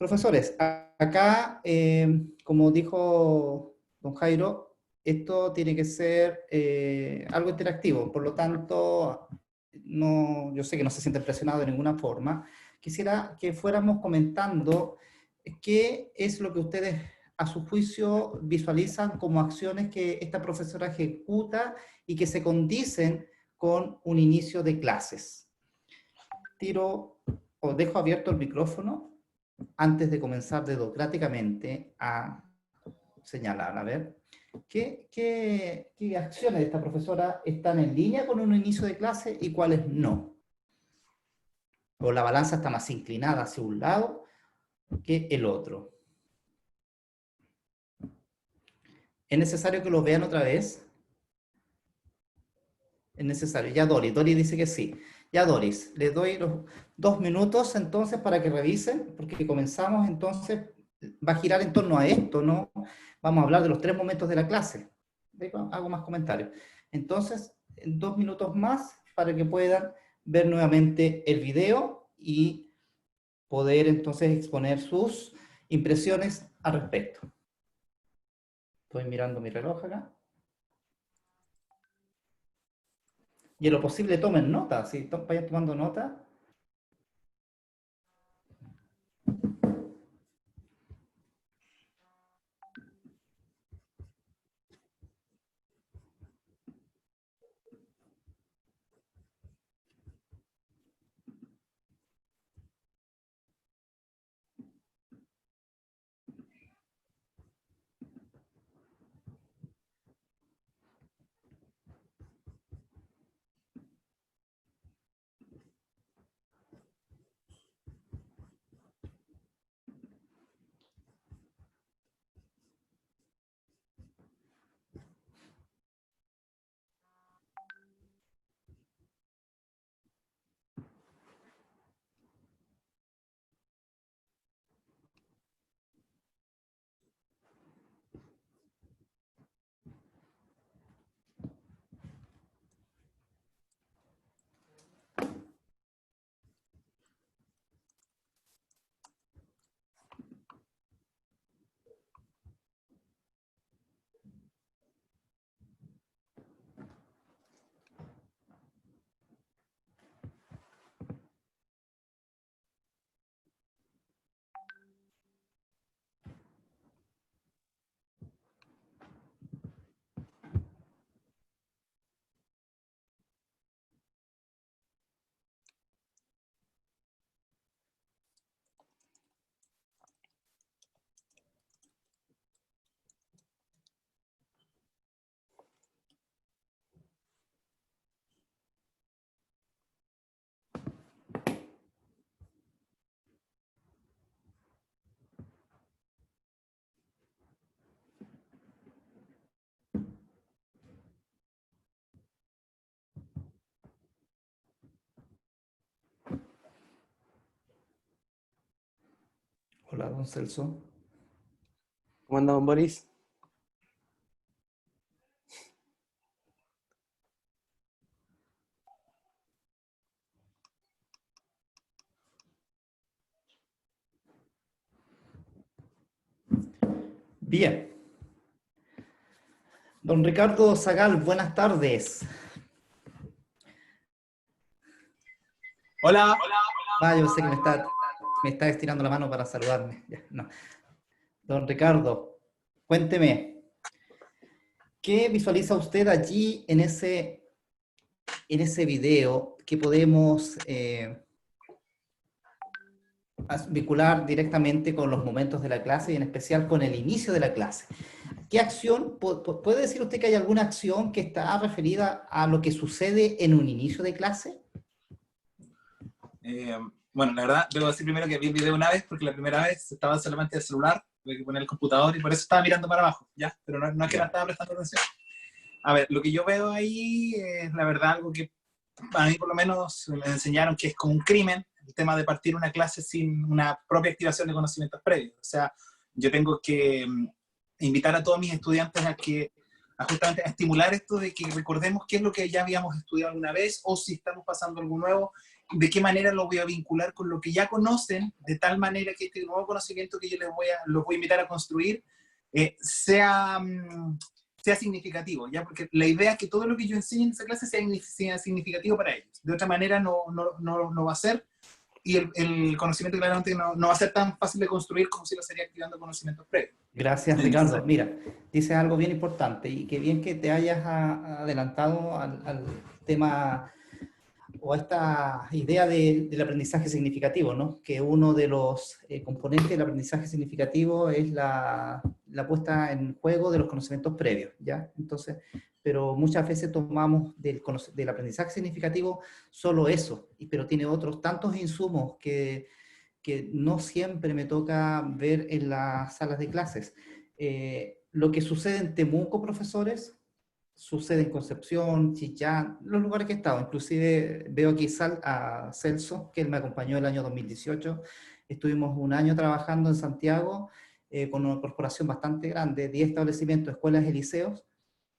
Profesores, acá, como dijo don Jairo, esto tiene que ser algo interactivo, por lo tanto, no, yo sé que no se siente presionado de ninguna forma. Quisiera que fuéramos comentando qué es lo que ustedes, a su juicio, visualizan como acciones que esta profesora ejecuta y que se condicen con un inicio de clases. Tiro o dejo abierto el micrófono antes de comenzar dedocráticamente a señalar, a ver, ¿qué acciones de esta profesora están en línea con un inicio de clase y cuáles no? O la balanza está más inclinada hacia un lado que el otro. ¿Es necesario que lo vean otra vez? Es necesario. Ya Doris dice que sí. Ya Doris, les doy los 2 minutos entonces para que revisen, porque comenzamos entonces, va a girar en torno a esto, ¿no? Vamos a hablar de los 3 momentos de la clase. Hago más comentarios. Entonces, en 2 minutos más para que puedan ver nuevamente el video y poder entonces exponer sus impresiones al respecto. Estoy mirando mi reloj acá. Y en lo posible tomen nota, si vayan tomando nota. Hola, don Celso. ¿Cómo anda, don Boris? Bien. Don Ricardo Zagal, buenas tardes. Hola. Ah, yo sé que me está estirando la mano para saludarme. Ya, no. Don Ricardo, cuénteme, ¿qué visualiza usted allí en ese video que podemos vincular directamente con los momentos de la clase y en especial con el inicio de la clase? ¿Qué acción, puede decir usted que hay alguna acción que está referida a lo que sucede en un inicio de clase? Bueno, la verdad, debo decir primero que vi el video una vez, porque la primera vez estaba solamente el celular, tuve que poner el computador y por eso estaba mirando para abajo, ¿ya? Pero no es que no estaba prestando atención. A ver, lo que yo veo ahí es la verdad algo que a mí por lo menos me enseñaron que es como un crimen, el tema de partir una clase sin una propia activación de conocimientos previos. O sea, yo tengo que invitar a todos mis estudiantes a justamente a estimular esto de que recordemos qué es lo que ya habíamos estudiado alguna vez o si estamos pasando algo nuevo, de qué manera lo voy a vincular con lo que ya conocen, de tal manera que este nuevo conocimiento que yo los voy a invitar a construir sea significativo, ¿ya? Porque la idea es que todo lo que yo enseñe en esa clase sea significativo para ellos. De otra manera no va a ser, y el conocimiento claramente no va a ser tan fácil de construir como si lo sería activando conocimientos previos. Gracias, Ricardo. Mira, dices algo bien importante y qué bien que te hayas adelantado al tema o a esta idea del aprendizaje significativo, ¿no? Que uno de los componentes del aprendizaje significativo es la puesta en juego de los conocimientos previos, ¿ya? Entonces, pero muchas veces tomamos del aprendizaje significativo solo eso, pero tiene otros tantos insumos que no siempre me toca ver en las salas de clases. Lo que sucede en Temuco, profesores, sucede en Concepción, Chillán, los lugares que he estado. Inclusive veo aquí a Celso, que él me acompañó el año 2018. Estuvimos un año trabajando en Santiago con una corporación bastante grande, 10 establecimientos, escuelas y liceos.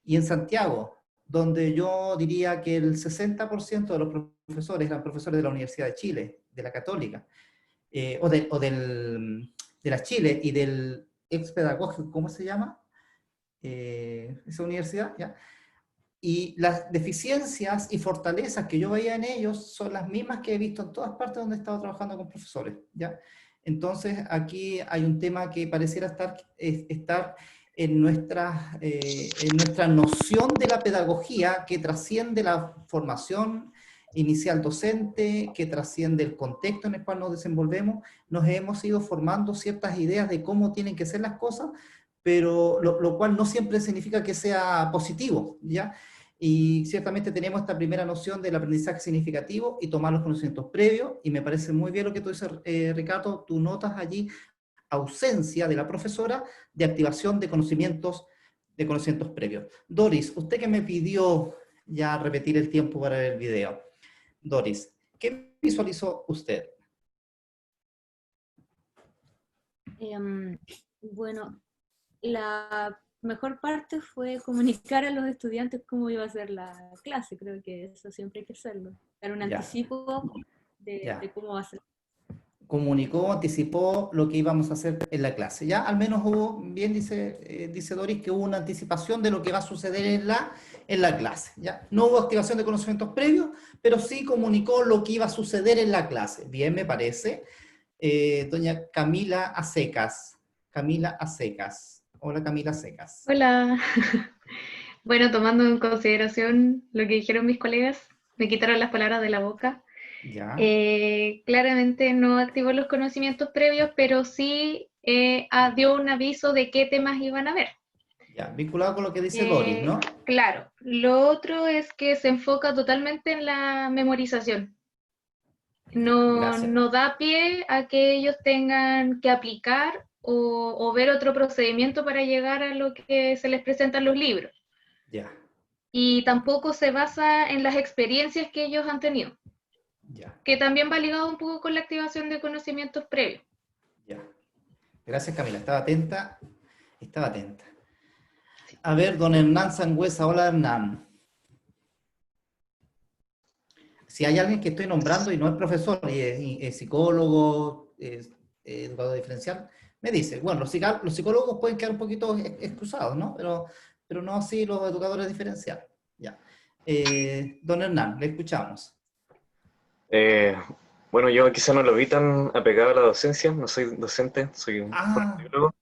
Y en Santiago, donde yo diría que el 60% de los profesores eran profesores de la Universidad de Chile, de la Católica, de la Chile y del ex pedagógico, ¿cómo se llama? Esa universidad, ¿ya? Y las deficiencias y fortalezas que yo veía en ellos son las mismas que he visto en todas partes donde he estado trabajando con profesores, ¿ya? Entonces, aquí hay un tema que pareciera estar en nuestra noción de la pedagogía que trasciende la formación inicial docente, que trasciende el contexto en el cual nos desenvolvemos. Nos hemos ido formando ciertas ideas de cómo tienen que ser las cosas, pero lo cual no siempre significa que sea positivo, ¿ya? Y ciertamente tenemos esta primera noción del aprendizaje significativo y tomar los conocimientos previos, y me parece muy bien lo que tú dices, Ricardo, tú notas allí ausencia de la profesora de activación de conocimientos previos. Doris, usted que me pidió ya repetir el tiempo para ver el video. Doris, ¿qué visualizó usted? Bueno, la mejor parte fue comunicar a los estudiantes cómo iba a ser la clase. Creo que eso siempre hay que hacerlo. Dar un anticipo de cómo va a ser. Comunicó, anticipó lo que íbamos a hacer en la clase. Ya al menos hubo, bien dice Doris, que hubo una anticipación de lo que va a suceder en la clase. ¿Ya? No hubo activación de conocimientos previos, pero sí comunicó lo que iba a suceder en la clase. Bien, me parece. Doña Camila Acecas. Camila Acecas. Hola, Camila Acecas. Hola. Bueno, tomando en consideración lo que dijeron mis colegas, me quitaron las palabras de la boca. Ya. Claramente no activó los conocimientos previos, pero sí dio un aviso de qué temas iban a ver. Ya, vinculado con lo que dice Doris, ¿no? Claro. Lo otro es que se enfoca totalmente en la memorización. No da pie a que ellos tengan que aplicar o ver otro procedimiento para llegar a lo que se les presenta en los libros. Ya. Y tampoco se basa en las experiencias que ellos han tenido. Ya. Que también va ligado un poco con la activación de conocimientos previos. Ya. Gracias, Camila. Estaba atenta. A ver, don Hernán Sangüesa. Hola, Hernán. Si hay alguien que estoy nombrando y no es profesor, y es psicólogo, es educador diferencial, me dice, bueno, los psicólogos pueden quedar un poquito excusados, ¿no? Pero no así los educadores diferenciales. Ya. Don Hernán, le escuchamos. Bueno, yo quizá no lo vi tan apegado a la docencia, no soy docente, soy un biólogo.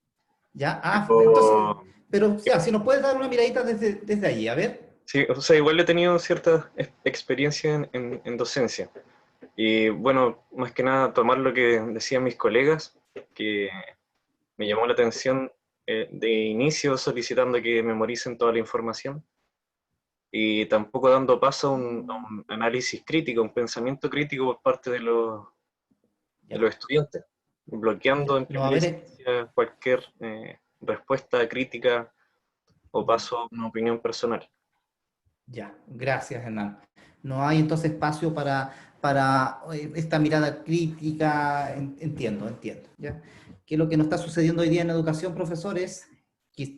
Ya, entonces, pero ya, si nos puedes dar una miradita desde allí, a ver. Sí, o sea, igual he tenido cierta experiencia en docencia. Y bueno, más que nada tomar lo que decían mis colegas, que me llamó la atención de inicio solicitando que memoricen toda la información y tampoco dando paso a un análisis crítico, un pensamiento crítico por parte de los estudiantes, bloqueando en primera instancia cualquier respuesta crítica o paso a una opinión personal. Ya, gracias, Hernán. No hay entonces espacio para esta mirada crítica, entiendo, ¿ya? Que lo que nos está sucediendo hoy día en educación, profesores,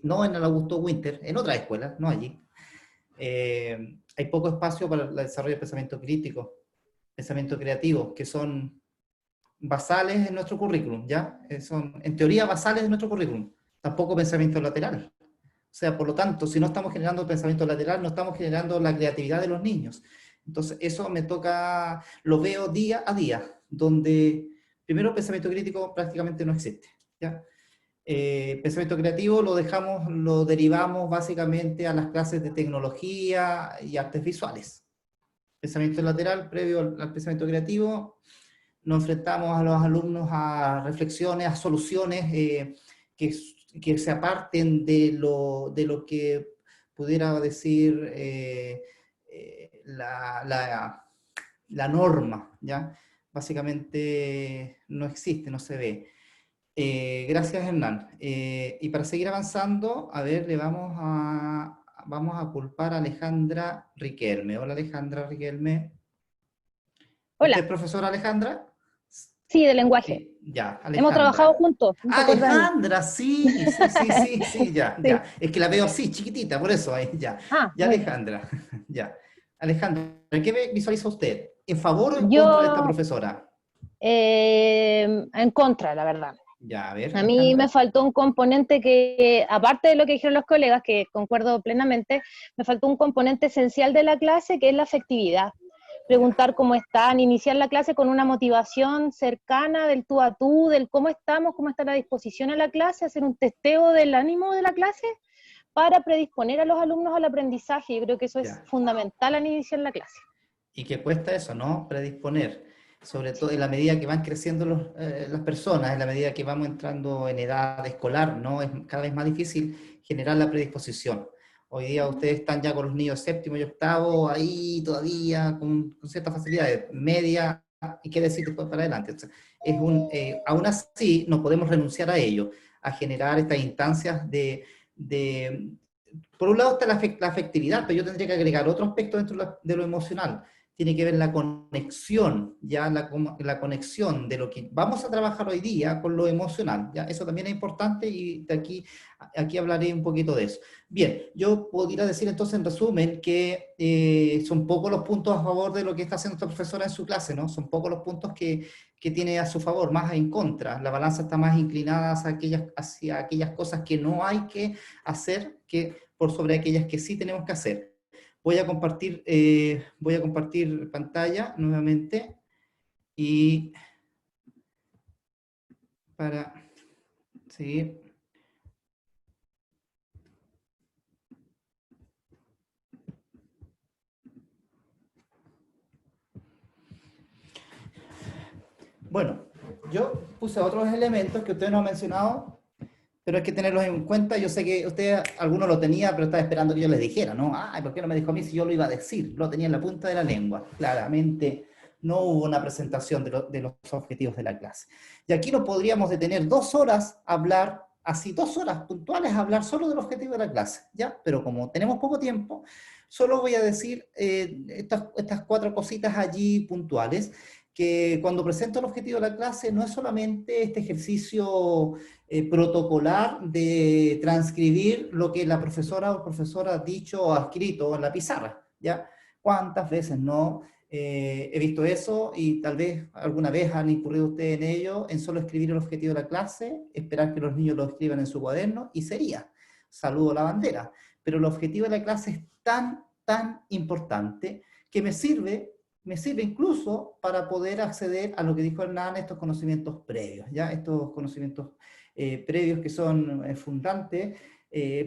no en el Augusto Winter, en otras escuelas, no allí, hay poco espacio para el desarrollo del pensamiento crítico. pensamiento creativo, que son basales en nuestro currículum, ¿ya? Son, en teoría, basales de nuestro currículum. Tampoco pensamiento lateral. O sea, por lo tanto, si no estamos generando pensamiento lateral, no estamos generando la creatividad de los niños. Entonces, eso me toca, lo veo día a día, donde primero pensamiento crítico prácticamente no existe, ¿ya? Pensamiento creativo lo derivamos básicamente a las clases de tecnología y artes visuales. Pensamiento lateral, previo al pensamiento creativo, nos enfrentamos a los alumnos a reflexiones, a soluciones que se aparten de lo que pudiera decir la norma, ¿ya? Básicamente no existe, no se ve. Gracias, Hernán. Y para seguir avanzando, a ver, vamos a culpar a Alejandra Riquelme. Hola, Alejandra Riquelme. Hola. ¿Usted es profesora, Alejandra? Sí, de lenguaje. Sí, ya, Alejandra. Hemos trabajado juntos. Alejandra, sí, ya, Sí. ya. Es que la veo así, chiquitita, por eso, ya. Ah, Ya, muy Alejandra, ya. Alejandra, ¿qué visualiza usted? ¿En favor o en Yo- contra de esta profesora? En contra, la verdad. Ya, a ver, A mí Alejandra. me faltó un componente que, aparte de lo que dijeron los colegas, que concuerdo plenamente, me faltó un componente esencial de la clase, que es la afectividad. Preguntar cómo están, iniciar la clase con una motivación cercana del tú a tú, del cómo estamos, cómo está la disposición a la clase, hacer un testeo del ánimo de la clase para predisponer a los alumnos al aprendizaje. Yo creo que eso es Ya. fundamental al iniciar la clase. Y que cuesta eso, ¿no? Predisponer. Sobre todo en la medida que van creciendo las personas, en la medida que vamos entrando en edad escolar, ¿no? Es cada vez más difícil generar la predisposición. Hoy día ustedes están ya con los niños séptimo y octavo, ahí todavía con ciertas facilidades, media, y qué decir después para adelante. Entonces, aún así, no podemos renunciar a ello, a generar estas instancias por un lado está la afectividad, pero yo tendría que agregar otro aspecto dentro de lo emocional. Tiene que ver la conexión, ya la conexión de lo que vamos a trabajar hoy día con lo emocional, ¿ya? Eso también es importante y aquí hablaré un poquito de eso. Bien, yo podría decir entonces en resumen que son pocos los puntos a favor de lo que está haciendo esta profesora en su clase, ¿no? Son pocos los puntos que tiene a su favor, más en contra. La balanza está más inclinada hacia aquellas cosas que no hay que hacer que por sobre aquellas que sí tenemos que hacer. Voy a compartir pantalla nuevamente y para seguir. Bueno, yo puse otros elementos que ustedes no han mencionado, pero hay que tenerlos en cuenta. Yo sé que usted, alguno lo tenía, pero estaba esperando que yo les dijera, ¿no? Ay, ¿por qué no me dijo a mí si yo lo iba a decir? Lo tenía en la punta de la lengua. Claramente no hubo una presentación de los objetivos de la clase. Y aquí nos podríamos detener 2 horas a hablar, así 2 horas puntuales a hablar solo del objetivo de la clase, ¿ya? Pero como tenemos poco tiempo, solo voy a decir estas 4 cositas allí puntuales, que cuando presento el objetivo de la clase no es solamente este ejercicio protocolar de transcribir lo que la profesora o el profesor ha dicho o ha escrito en la pizarra, ¿ya? ¿Cuántas veces no he visto eso y tal vez alguna vez han incurrido ustedes en ello, en solo escribir el objetivo de la clase, esperar que los niños lo escriban en su cuaderno y sería, saludo la bandera, pero el objetivo de la clase es tan importante que me sirve incluso para poder acceder a lo que dijo Hernán, estos conocimientos previos, ¿ya? Estos conocimientos previos que son fundantes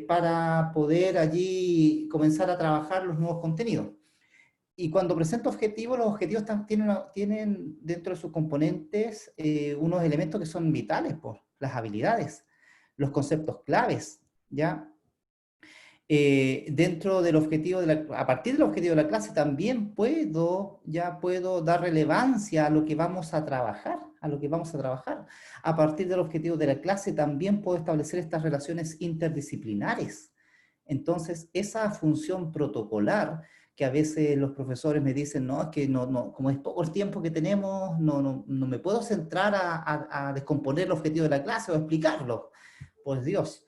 para poder allí comenzar a trabajar los nuevos contenidos. Y cuando presento objetivos, los objetivos tienen dentro de sus componentes unos elementos que son vitales, pues, las habilidades, los conceptos claves, ¿ya? Dentro del objetivo a partir del objetivo de la clase también puedo dar relevancia a lo que vamos a trabajar, A partir del objetivo de la clase también puedo establecer estas relaciones interdisciplinares. Entonces, esa función protocolar que a veces los profesores me dicen, no, es que como es poco el tiempo que tenemos, no me puedo centrar a descomponer el objetivo de la clase o a explicarlo. Pues Dios,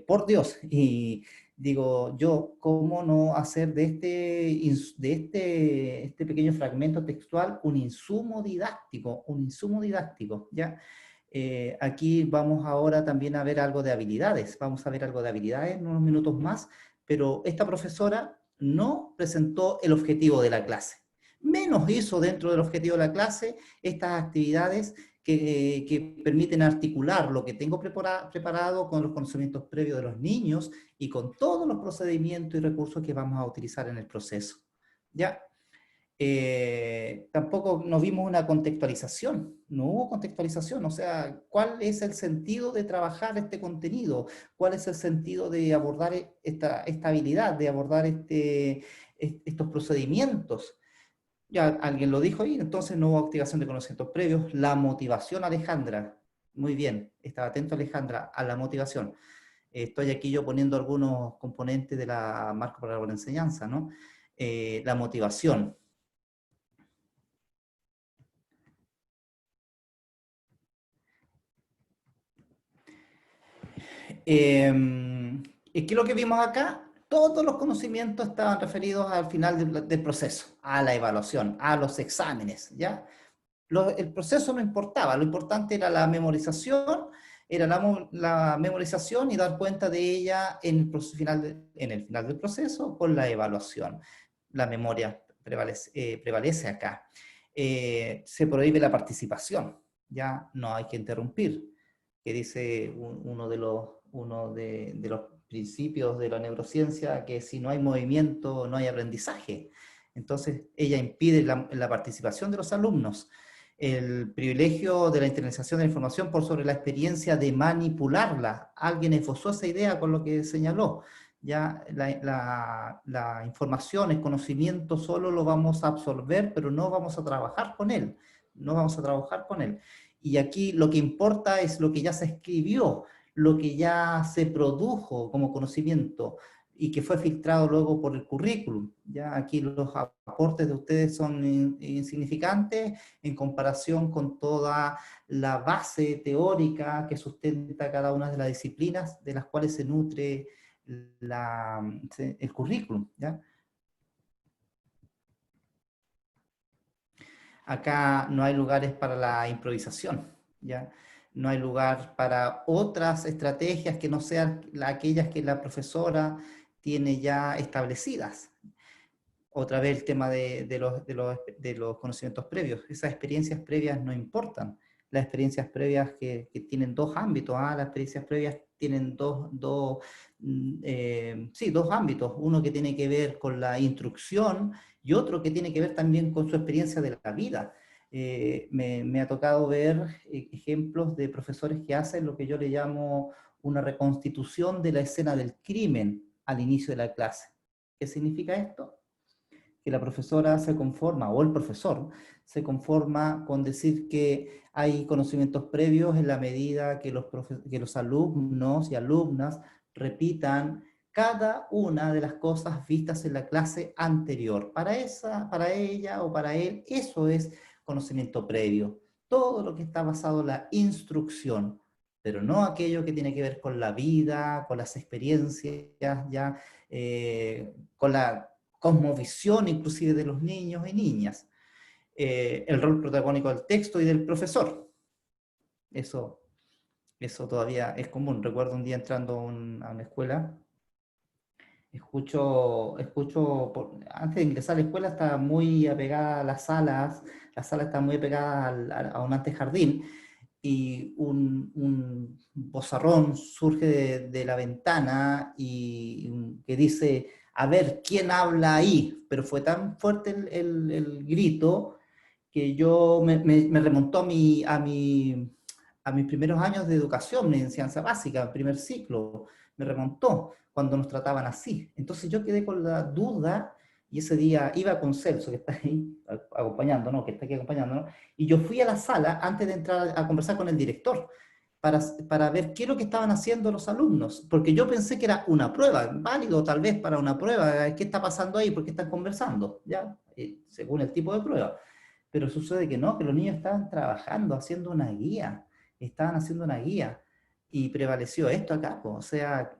por Dios, y digo yo, ¿cómo no hacer de este pequeño fragmento textual un insumo didáctico? Un insumo didáctico, ¿ya? Aquí vamos ahora también a ver algo de habilidades, vamos a ver algo de habilidades en unos minutos más, pero esta profesora no presentó el objetivo de la clase, menos hizo dentro del objetivo de la clase estas actividades que permiten articular lo que tengo preparado con los conocimientos previos de los niños y con todos los procedimientos y recursos que vamos a utilizar en el proceso, ¿ya? Tampoco nos vimos una contextualización, no hubo contextualización, o sea, ¿cuál es el sentido de trabajar este contenido? ¿Cuál es el sentido de abordar esta habilidad, de abordar estos procedimientos? Ya alguien lo dijo ahí, entonces no hubo activación de conocimientos previos. La motivación, Alejandra, muy bien, estaba atento Alejandra, a la motivación. Estoy aquí yo poniendo algunos componentes de la marco para la buena enseñanza, ¿no? La motivación. ¿Qué es lo que vimos acá? Todos los conocimientos estaban referidos al final del proceso, a la evaluación, a los exámenes, ¿ya? El proceso no importaba, lo importante era la memorización, era la memorización y dar cuenta de ella en el final del proceso con la evaluación. La memoria prevalece acá. Se prohíbe la participación, ya no hay que interrumpir, que dice uno de los principios de la neurociencia, que si no hay movimiento no hay aprendizaje. Entonces ella impide la participación de los alumnos. El privilegio de la internalización de la información por sobre la experiencia de manipularla. Alguien esbozó esa idea con lo que señaló. Ya la información, el conocimiento solo lo vamos a absorber, pero no vamos a trabajar con él. No vamos a trabajar con él. Y aquí lo que importa es lo que ya se escribió, lo que ya se produjo como conocimiento y que fue filtrado luego por el currículum. Ya aquí los aportes de ustedes son insignificantes en comparación con toda la base teórica que sustenta cada una de las disciplinas de las cuales se nutre el currículum, ¿ya? Acá no hay lugares para la improvisación, ¿ya? No hay lugar para otras estrategias que no sean aquellas que la profesora tiene ya establecidas. Otra vez el tema de los conocimientos previos. Esas experiencias previas no importan. Las experiencias previas que tienen dos ámbitos. Las experiencias previas tienen dos ámbitos. Uno que tiene que ver con la instrucción y otro que tiene que ver también con su experiencia de la vida. Me ha tocado ver ejemplos de profesores que hacen lo que yo le llamo una reconstitución de la escena del crimen al inicio de la clase. ¿Qué significa esto? Que la profesora se conforma, o el profesor, se conforma con decir que hay conocimientos previos en la medida que los alumnos y alumnas repitan cada una de las cosas vistas en la clase anterior. Para ella o para él, eso es conocimiento previo. Todo lo que está basado en la instrucción, pero no aquello que tiene que ver con la vida, con las experiencias, ya, con la cosmovisión inclusive de los niños y niñas. El rol protagónico del texto y del profesor. Eso todavía es común. Recuerdo un día entrando a una escuela, antes de ingresar a la escuela estaba muy apegada a las salas, la sala está muy apegada a un antejardín, y un bozarrón surge de la ventana y que dice: a ver, ¿quién habla ahí? Pero fue tan fuerte el grito que yo me remontó a mis primeros años de educación, de enseñanza básica, primer ciclo, me remontó cuando nos trataban así. Entonces yo quedé con la duda, y ese día iba con Celso, que está ahí acompañándonos, que está aquí acompañándonos, y yo fui a la sala antes de entrar a conversar con el director, para ver qué es lo que estaban haciendo los alumnos, porque yo pensé que era una prueba, válido tal vez para una prueba, ¿qué está pasando ahí? ¿Por qué están conversando? ¿Ya? Según el tipo de prueba. Pero sucede que no, que los niños estaban trabajando, haciendo una guía, estaban haciendo una guía. y prevaleció esto acá, po. O sea,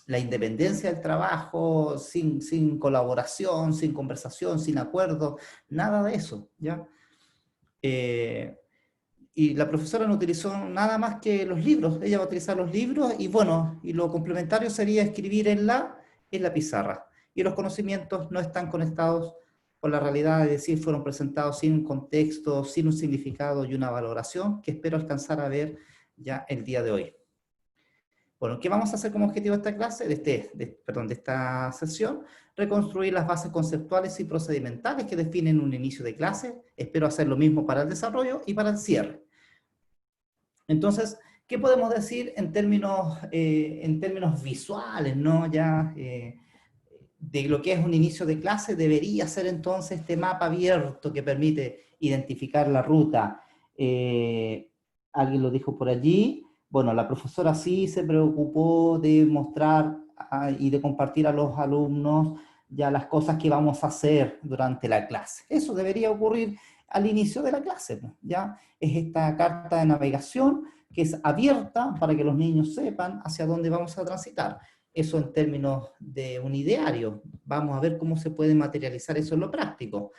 la independencia del trabajo, sin colaboración, sin conversación, sin acuerdo, nada de eso, ¿ya? Y la profesora no utilizó nada más que los libros, ella va a utilizar los libros y bueno, y lo complementario sería escribir en la pizarra. Y los conocimientos no están conectados con la realidad, es decir, fueron presentados sin un contexto, sin un significado y una valoración que espero alcanzar a ver ya el día de hoy. Bueno, ¿qué vamos a hacer como objetivo de esta clase, de esta sesión? Reconstruir las bases conceptuales y procedimentales que definen un inicio de clase. Espero hacer lo mismo para el desarrollo y para el cierre. Entonces, ¿qué podemos decir en términos visuales, ¿no? Ya, de lo que es un inicio de clase, debería ser entonces este mapa abierto que permite identificar la ruta. Alguien lo dijo por allí. Bueno, la profesora sí se preocupó de mostrar y de compartir a los alumnos ya las cosas que vamos a hacer durante la clase. Eso debería ocurrir al inicio de la clase, ¿ya? Es esta carta de navegación que es abierta para que los niños sepan hacia dónde vamos a transitar. Eso en términos de un ideario. Vamos a ver cómo se puede materializar eso en lo práctico.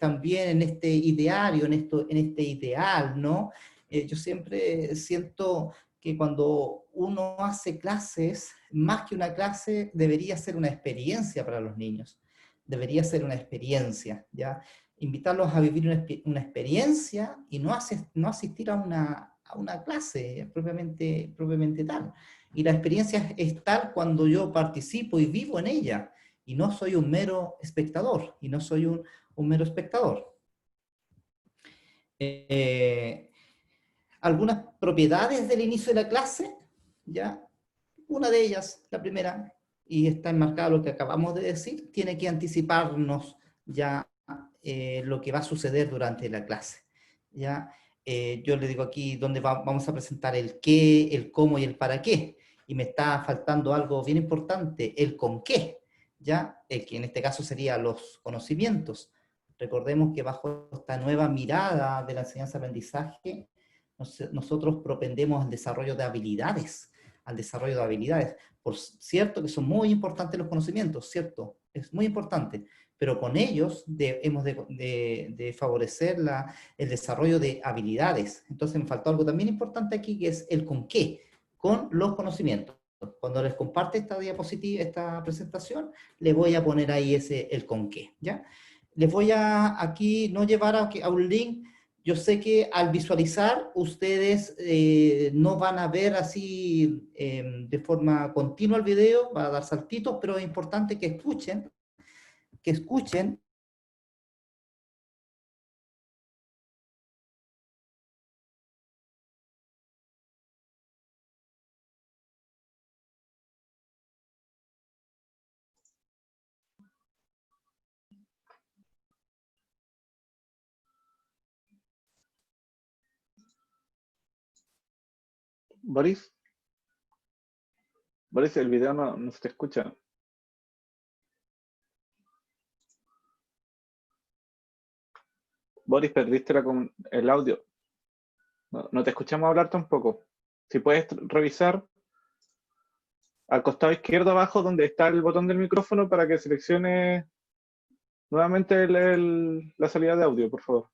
También en este ideario, en este ideal, ¿no? Yo siempre siento que cuando uno hace clases, más que una clase, debería ser una experiencia para los niños. Debería ser una experiencia, ¿ya? Invitarlos a vivir una experiencia y no asistir a una clase propiamente tal. Y la experiencia es tal cuando yo participo y vivo en ella, y no soy un mero espectador, un mero espectador. Algunas propiedades del inicio de la clase, ¿ya? Una de ellas, la primera, y está enmarcado lo que acabamos de decir, tiene que anticiparnos ya lo que va a suceder durante la clase, ¿ya? Yo le digo aquí donde vamos a presentar el qué, el cómo y el para qué, y me está faltando algo bien importante, el con qué, ¿ya? Que en este caso sería los conocimientos. Recordemos que bajo esta nueva mirada de la enseñanza-aprendizaje, nosotros propendemos al desarrollo de habilidades. Por cierto que son muy importantes los conocimientos, ¿cierto? Es muy importante, pero con ellos hemos de favorecer el desarrollo de habilidades. Entonces me faltó algo también importante aquí, que es el con qué, con los conocimientos. Cuando les comparte esta diapositiva, esta presentación, les voy a poner ahí el con qué, ¿ya? Les voy a aquí no llevar a un link. Yo sé que al visualizar ustedes no van a ver así de forma continua el video, va a dar saltitos, pero es importante que escuchen. Boris, Boris, el video no se te escucha. Boris, perdiste el audio. No te escuchamos hablar tampoco. Si puedes revisar al costado izquierdo abajo donde está el botón del micrófono para que seleccione nuevamente la salida de audio, por favor.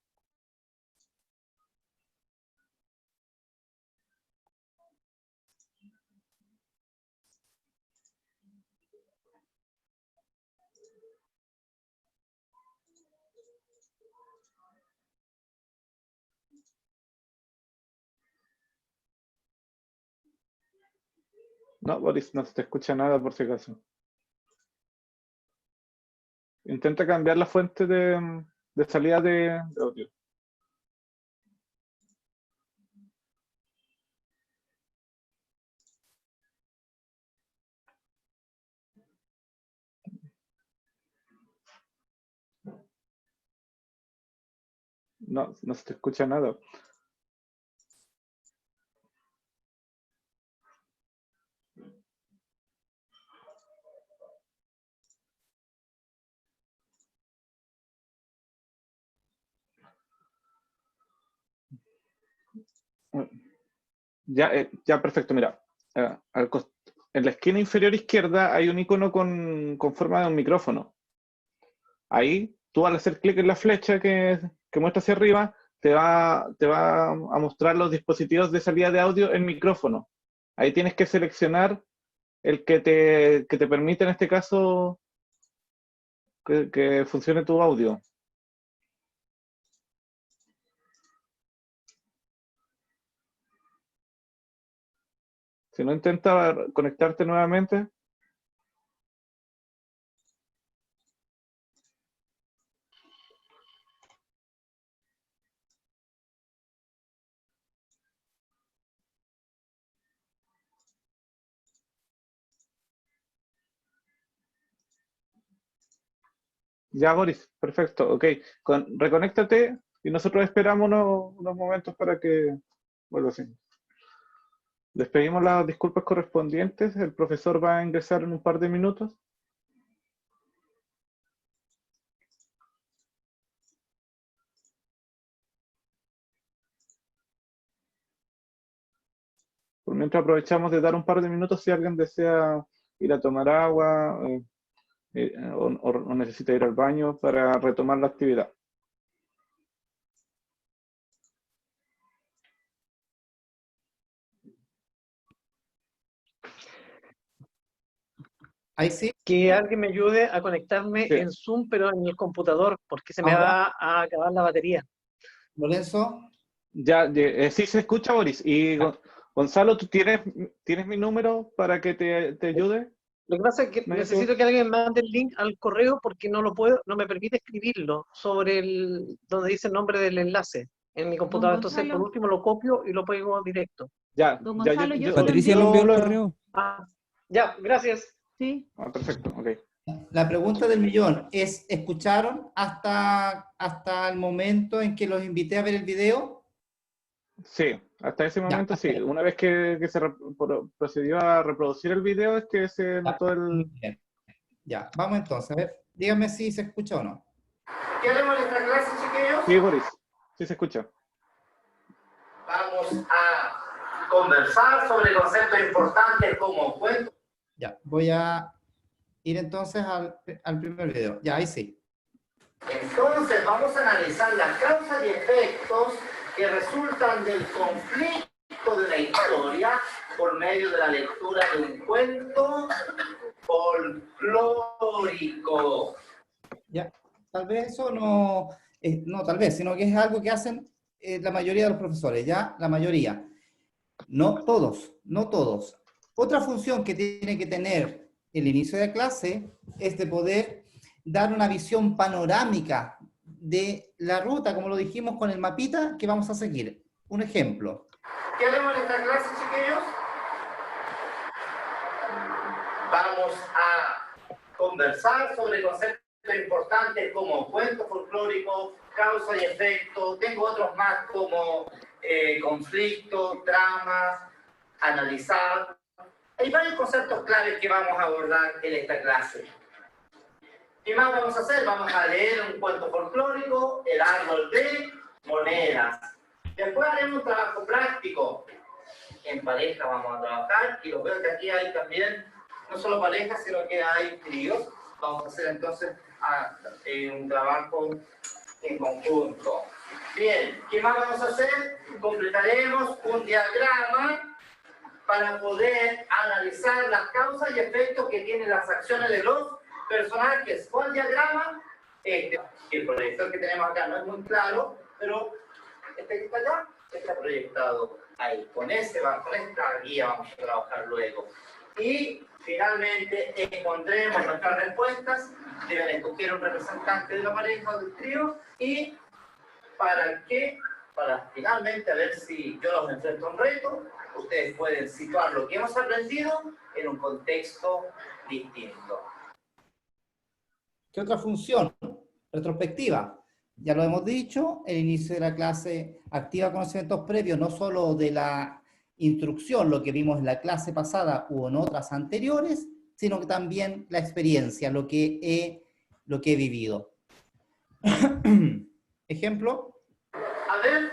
No, Boris, no se te escucha nada por si acaso. Intenta cambiar la fuente de salida de audio. No se te escucha nada. Ya, perfecto, mira. En la esquina inferior izquierda hay un icono con forma de un micrófono. Ahí, tú al hacer clic en la flecha que muestra hacia arriba, te va a mostrar los dispositivos de salida de audio en micrófono. Ahí tienes que seleccionar el que te permite, en este caso, que funcione tu audio. Si no, intenta conectarte nuevamente. Ya, Boris, perfecto, ok. Reconéctate y nosotros esperamos unos momentos para que vuelva así. Les pedimos las disculpas correspondientes. El profesor va a ingresar en un par de minutos. Por mientras aprovechamos de dar un par de minutos si alguien desea ir a tomar agua o necesita ir al baño para retomar la actividad. Ahí sí. Que alguien me ayude a conectarme Sí. en Zoom, pero en el computador, porque se me va a acabar la batería. Lorenzo. Sí se escucha, Boris. Y Gonzalo, ¿tú tienes mi número para que te ayude? Lo que pasa es que necesito que alguien me mande el link al correo porque no me permite escribirlo sobre donde dice el nombre del enlace en mi computador. Entonces, por último, lo copio y lo pego directo. Patricia lo envió el correo. Ya, gracias. Sí. Perfecto, ok. La pregunta del millón es, ¿escucharon hasta el momento en que los invité a ver el video? Sí, hasta ese momento sí. Una vez que se procedió a reproducir el video es que se notó el... Bien. Ya, vamos entonces, a ver, díganme si se escucha o no. ¿Qué haremos en esta clase, chiquillos? Sí, Boris, sí se escucha. Vamos a conversar sobre conceptos importantes como cuentos. Ya, voy a ir entonces al primer video. Ya, ahí sí. Entonces vamos a analizar las causas y efectos que resultan del conflicto de la historia por medio de la lectura de un cuento folclórico. Ya, tal vez eso no tal vez, sino que es algo que hacen la mayoría de los profesores, ya, la mayoría. No todos, no todos. Otra función que tiene que tener el inicio de clase es de poder dar una visión panorámica de la ruta, como lo dijimos con el mapita que vamos a seguir. Un ejemplo. ¿Qué haremos en esta clase, chiquillos? Vamos a conversar sobre conceptos importantes como cuento folclórico, causa y efecto. Tengo otros más como conflicto, tramas, analizar. Hay varios conceptos claves que vamos a abordar en esta clase. ¿Qué más vamos a hacer? Vamos a leer un cuento folclórico, el árbol de monedas. Después haremos un trabajo práctico. En pareja vamos a trabajar, y lo veo que aquí hay también, no solo parejas, sino que hay tríos. Vamos a hacer entonces un trabajo en conjunto. Bien, ¿qué más vamos a hacer? Completaremos un diagrama para poder analizar las causas y efectos que tienen las acciones de los personajes. ¿Cuál diagrama? El proyector que tenemos acá no es muy claro, pero este que está allá está proyectado ahí. Con esta guía vamos a trabajar luego. Y finalmente encontremos nuestras respuestas. Deben escoger un representante de la pareja o del trío. ¿Y para qué? Para finalmente a ver si yo los enfrento a un reto. Ustedes pueden situar lo que hemos aprendido en un contexto distinto. ¿Qué otra función? Retrospectiva. Ya lo hemos dicho, el inicio de la clase activa conocimientos previos, no solo de la instrucción, lo que vimos en la clase pasada u en otras anteriores, sino que también la experiencia, lo que he vivido. Ejemplo. A ver,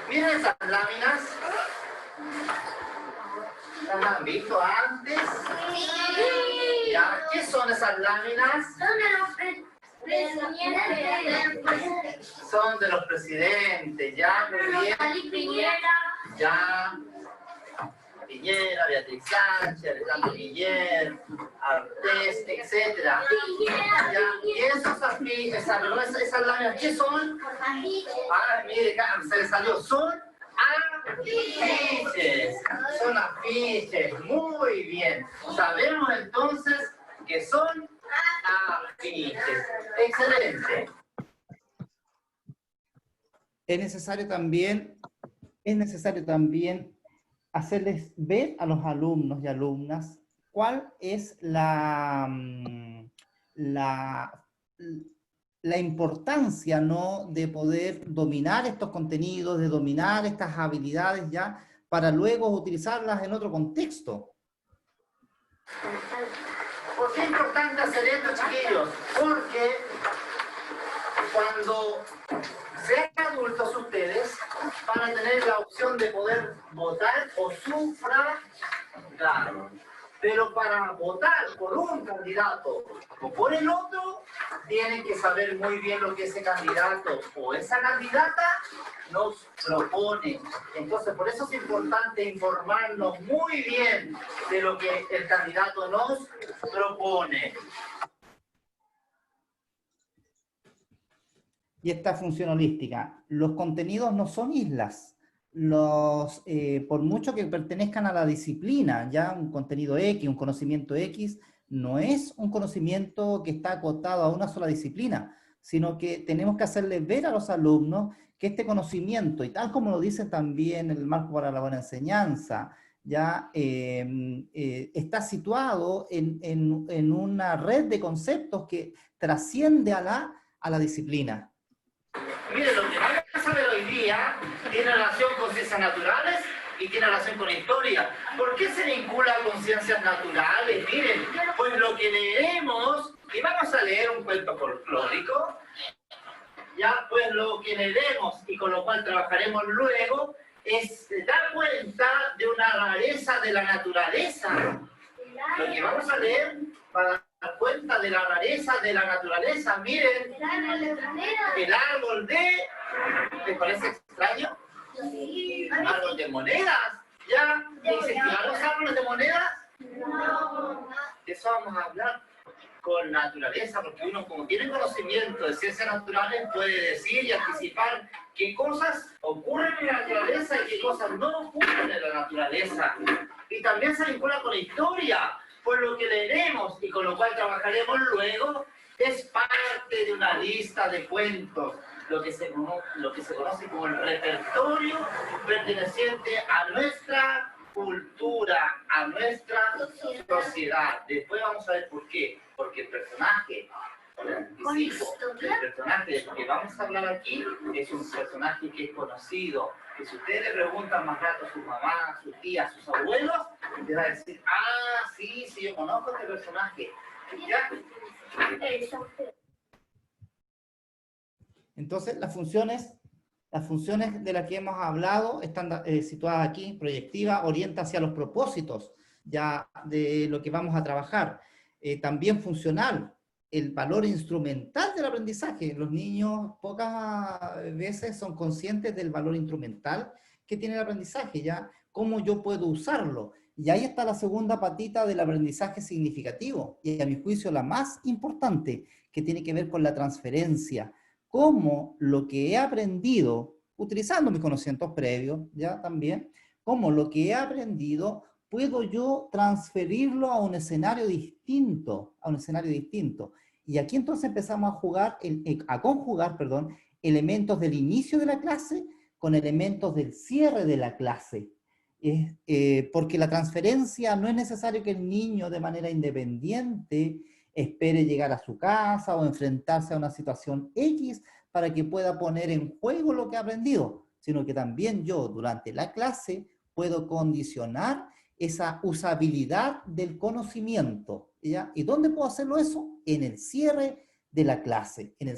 miren esas láminas. ¿Las han visto antes? ¿Ya? ¿Qué son esas láminas? Son de los presidentes, ya, muy bien. Ya. Piñera, Beatriz Sánchez, Alejandro Guillermo, Artés, etc. ¿Ya? Y esas láminas, ¿qué son? Ah, mire, se le salió. Son afiches. Son afiches. Muy bien. Sabemos entonces que son afiches. Excelente. Es necesario también hacerles ver a los alumnos y alumnas cuál es la importancia, ¿no?, de poder dominar estos contenidos, de dominar estas habilidades ya, para luego utilizarlas en otro contexto. ¿Por qué es importante hacer esto, chiquillos? Porque cuando sean adultos ustedes, van a tener la opción de poder votar o sufragar. Pero para votar por un candidato o por el otro, tienen que saber muy bien lo que ese candidato o esa candidata nos propone. Entonces, por eso es importante informarnos muy bien de lo que el candidato nos propone. Y esta función holística, los contenidos no son islas. Por mucho que pertenezcan a la disciplina, ya un contenido X, un conocimiento X, no es un conocimiento que está acotado a una sola disciplina, sino que tenemos que hacerle ver a los alumnos que este conocimiento, y tal como lo dice también el marco para la buena enseñanza, ya está situado en una red de conceptos que trasciende a la disciplina. Miren, lo que van a saber hoy día tiene relación con ciencias naturales y tiene relación con historia. ¿Por qué se vincula con ciencias naturales? Miren, pues lo que leemos, y vamos a leer un cuento folclórico, ya, pues lo que leemos y con lo cual trabajaremos luego, es dar cuenta de una rareza de la naturaleza. Lo que vamos a leer para dar cuenta de la rareza de la naturaleza. Miren, el árbol de... ¿Les parece extraño? Árbol de monedas. ¿Ya? ¿Existirán los árboles de monedas? No. De eso vamos a hablar con naturaleza, porque uno, como tiene conocimiento de ciencias naturales, puede decir y anticipar qué cosas ocurren en la naturaleza y qué cosas no ocurren en la naturaleza. Y también se vincula con la historia, pues lo que leeremos y con lo cual trabajaremos luego es parte de una lista de cuentos, lo que se conoce como el repertorio perteneciente a nuestra cultura, a nuestra sociedad. Después vamos a ver por qué. Porque el personaje, el personaje que vamos a hablar aquí es un personaje que es conocido. Que si ustedes le preguntan más rato a sus mamás, a sus tías, a sus abuelos, les va a decir, ah, sí, yo conozco a este personaje. ¿Ya? Entonces, las funciones de las que hemos hablado están situadas aquí, proyectiva, orienta hacia los propósitos ya de lo que vamos a trabajar. También funcional, el valor instrumental del aprendizaje. Los niños pocas veces son conscientes del valor instrumental que tiene el aprendizaje, ya, cómo yo puedo usarlo. Y ahí está la segunda patita del aprendizaje significativo, y a mi juicio la más importante, que tiene que ver con la transferencia. Cómo lo que he aprendido, utilizando mis conocimientos previos, ya también, cómo lo que he aprendido puedo yo transferirlo a un escenario distinto, Y aquí entonces empezamos a conjugar, elementos del inicio de la clase con elementos del cierre de la clase. Porque la transferencia no es necesario que el niño de manera independiente espere llegar a su casa o enfrentarse a una situación X para que pueda poner en juego lo que ha aprendido, sino que también yo durante la clase puedo condicionar esa usabilidad del conocimiento, ¿ya? ¿Y dónde puedo hacerlo eso? En el cierre de la clase, en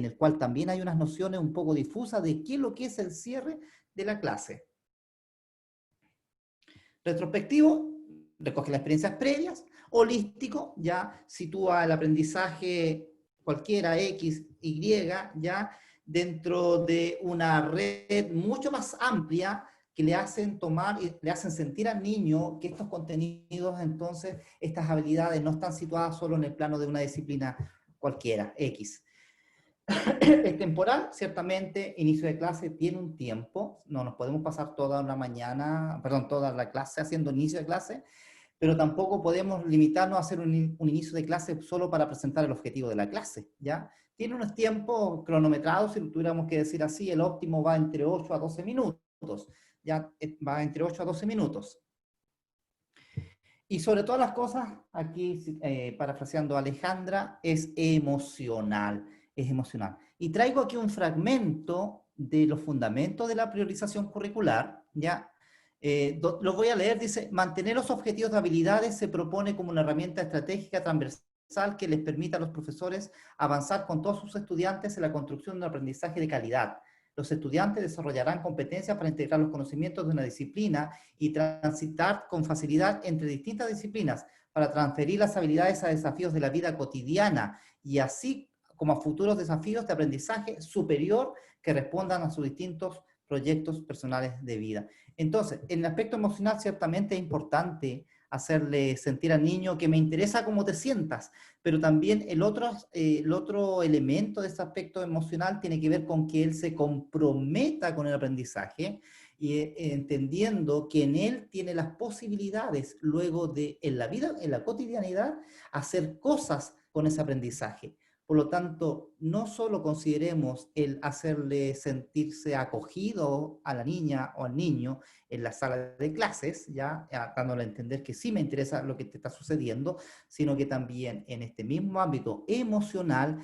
el cual también hay unas nociones un poco difusas de qué es lo que es el cierre de la clase. Retrospectivo, recoge las experiencias previas. Holístico, ya sitúa el aprendizaje cualquiera, X, Y, ya dentro de una red mucho más amplia que le hacen tomar y le hacen sentir al niño que estos contenidos, entonces, estas habilidades no están situadas solo en el plano de una disciplina cualquiera, X. Es temporal, ciertamente, inicio de clase tiene un tiempo, no nos podemos pasar toda la mañana, perdón, toda la clase haciendo inicio de clase, pero tampoco podemos limitarnos a hacer un inicio de clase solo para presentar el objetivo de la clase, ¿ya? Tiene unos tiempos cronometrados, si lo tuviéramos que decir así, el óptimo va entre 8 a 12 minutos, ya va entre 8 a 12 minutos. Y sobre todas las cosas, aquí, parafraseando a Alejandra, es emocional, es emocional. Y traigo aquí un fragmento de los fundamentos de la priorización curricular, ¿ya? Lo voy a leer, dice: mantener los objetivos de habilidades se propone como una herramienta estratégica transversal que les permita a los profesores avanzar con todos sus estudiantes en la construcción de un aprendizaje de calidad. Los estudiantes desarrollarán competencias para integrar los conocimientos de una disciplina y transitar con facilidad entre distintas disciplinas para transferir las habilidades a desafíos de la vida cotidiana y así como a futuros desafíos de aprendizaje superior que respondan a sus distintos proyectos personales de vida. Entonces, en el aspecto emocional ciertamente es importante hacerle sentir al niño que me interesa cómo te sientas, pero también el otro elemento de ese aspecto emocional tiene que ver con que él se comprometa con el aprendizaje y entendiendo que en él tiene las posibilidades luego de, en la vida, en la cotidianidad, hacer cosas con ese aprendizaje. Por lo tanto, no solo consideremos el hacerle sentirse acogido a la niña o al niño en la sala de clases, ya dándole a entender que sí me interesa lo que te está sucediendo, sino que también en este mismo ámbito emocional,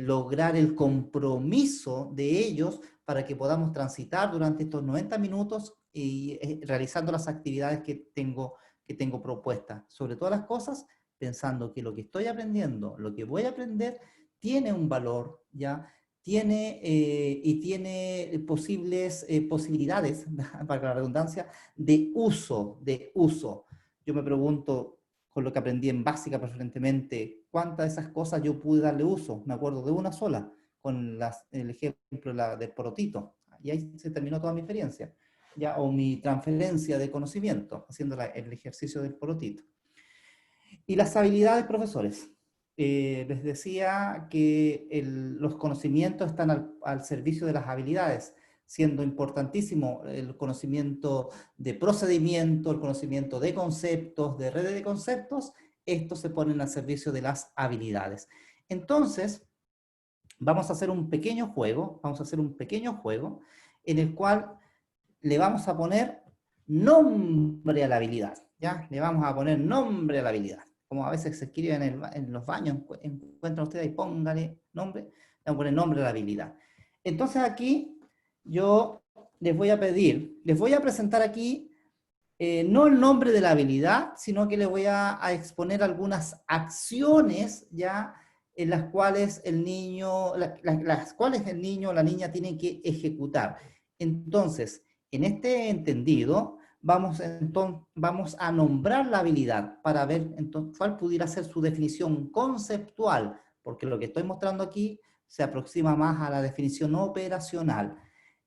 lograr el compromiso de ellos para que podamos transitar durante estos 90 minutos y realizando las actividades que tengo propuestas. Sobre todas las cosas, pensando que lo que estoy aprendiendo, lo que voy a aprender, tiene un valor, ¿ya? Tiene posibles posibilidades, para la redundancia, de uso. Yo me pregunto, con lo que aprendí en básica preferentemente, ¿cuántas de esas cosas yo pude darle uso? Me acuerdo de una sola, con el ejemplo del porotito. Y ahí se terminó toda mi experiencia, ¿ya? O mi transferencia de conocimiento, haciendo el ejercicio del porotito. Y las habilidades, profesores. Les decía que los conocimientos están al servicio de las habilidades, siendo importantísimo el conocimiento de procedimiento, el conocimiento de conceptos, de redes de conceptos. Estos se ponen al servicio de las habilidades. Entonces, vamos a hacer un pequeño juego, en el cual le vamos a poner nombre a la habilidad, ¿ya? Le vamos a poner nombre a la habilidad. Como a veces se escribe en los baños, encuentran ustedes ahí, póngale nombre, le vamos a poner nombre a la habilidad. Entonces aquí yo les voy a pedir, les voy a presentar aquí no el nombre de la habilidad, sino que les voy a exponer algunas acciones ya en las cuales el niño, las cuales el niño o la niña tienen que ejecutar. Entonces, en este entendido, vamos a nombrar la habilidad para ver entonces cuál pudiera ser su definición conceptual, porque lo que estoy mostrando aquí se aproxima más a la definición operacional.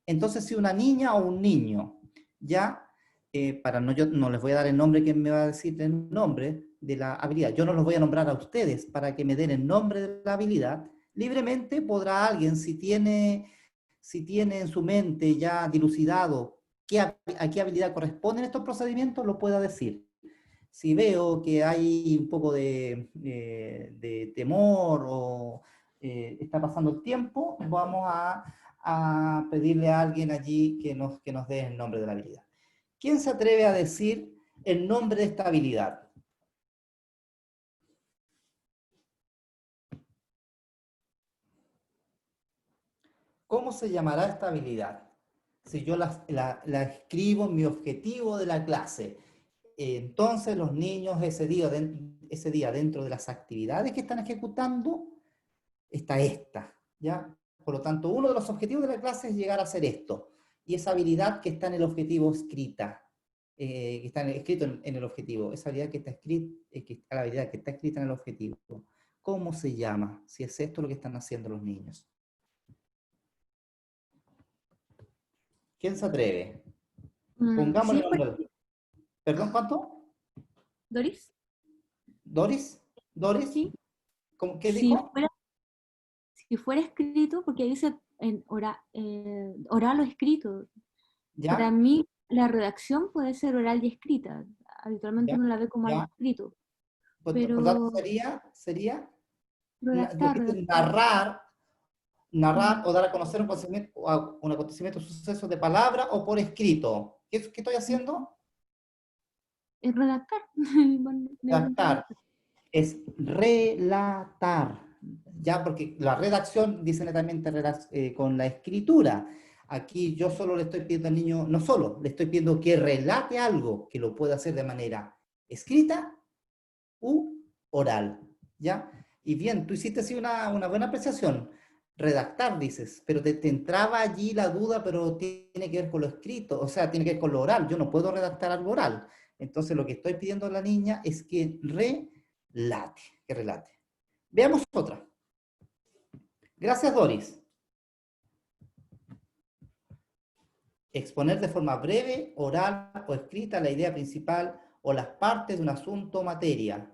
Entonces, si una niña o un niño, ya, yo no les voy a dar el nombre, ¿quién me va a decir el nombre de la habilidad? Yo no los voy a nombrar a ustedes para que me den el nombre de la habilidad. Libremente podrá alguien, si tiene en su mente ya dilucidado a qué habilidad corresponden estos procedimientos, lo pueda decir. Si veo que hay un poco de temor o está pasando el tiempo, vamos a pedirle a alguien allí que nos dé el nombre de la habilidad. ¿Quién se atreve a decir el nombre de esta habilidad? ¿Cómo se llamará esta habilidad? Si yo la escribo en mi objetivo de la clase, entonces los niños ese día dentro de las actividades que están ejecutando, está esta, ¿ya? Por lo tanto, uno de los objetivos de la clase es llegar a hacer esto, y esa habilidad que está en el objetivo escrita, que está escrito en el objetivo, esa habilidad que está escrita, la habilidad que está escrita en el objetivo, ¿cómo se llama? Si es esto lo que están haciendo los niños. ¿Quién se atreve? Pongámosle Sí, nombre. ¿Perdón, cuánto? ¿Doris? ¿Doris? ¿Doris? Sí. ¿Qué dijo? Si fuera escrito, porque dice oral o escrito. ¿Ya? Para mí, la redacción puede ser oral y escrita. Habitualmente ¿Ya? uno la ve como ¿Ya? algo escrito. Por Pero tanto, sería redactar. narrar o dar a conocer un acontecimiento, un suceso de palabra o por escrito. ¿Qué estoy haciendo? Es redactar. Redactar. Es relatar. Ya, porque la redacción dice netamente con la escritura. Aquí yo solo le estoy pidiendo al niño, no solo, le estoy pidiendo que relate algo, que lo pueda hacer de manera escrita u oral. ¿Ya? Y bien, tú hiciste así una buena apreciación. Redactar, dices, pero te entraba allí la duda, pero tiene que ver con lo escrito, o sea, tiene que ver con lo oral. Yo no puedo redactar algo oral. Entonces lo que estoy pidiendo a la niña es que relate. Veamos otra. Gracias, Doris. Exponer de forma breve, oral o escrita la idea principal o las partes de un asunto o materia.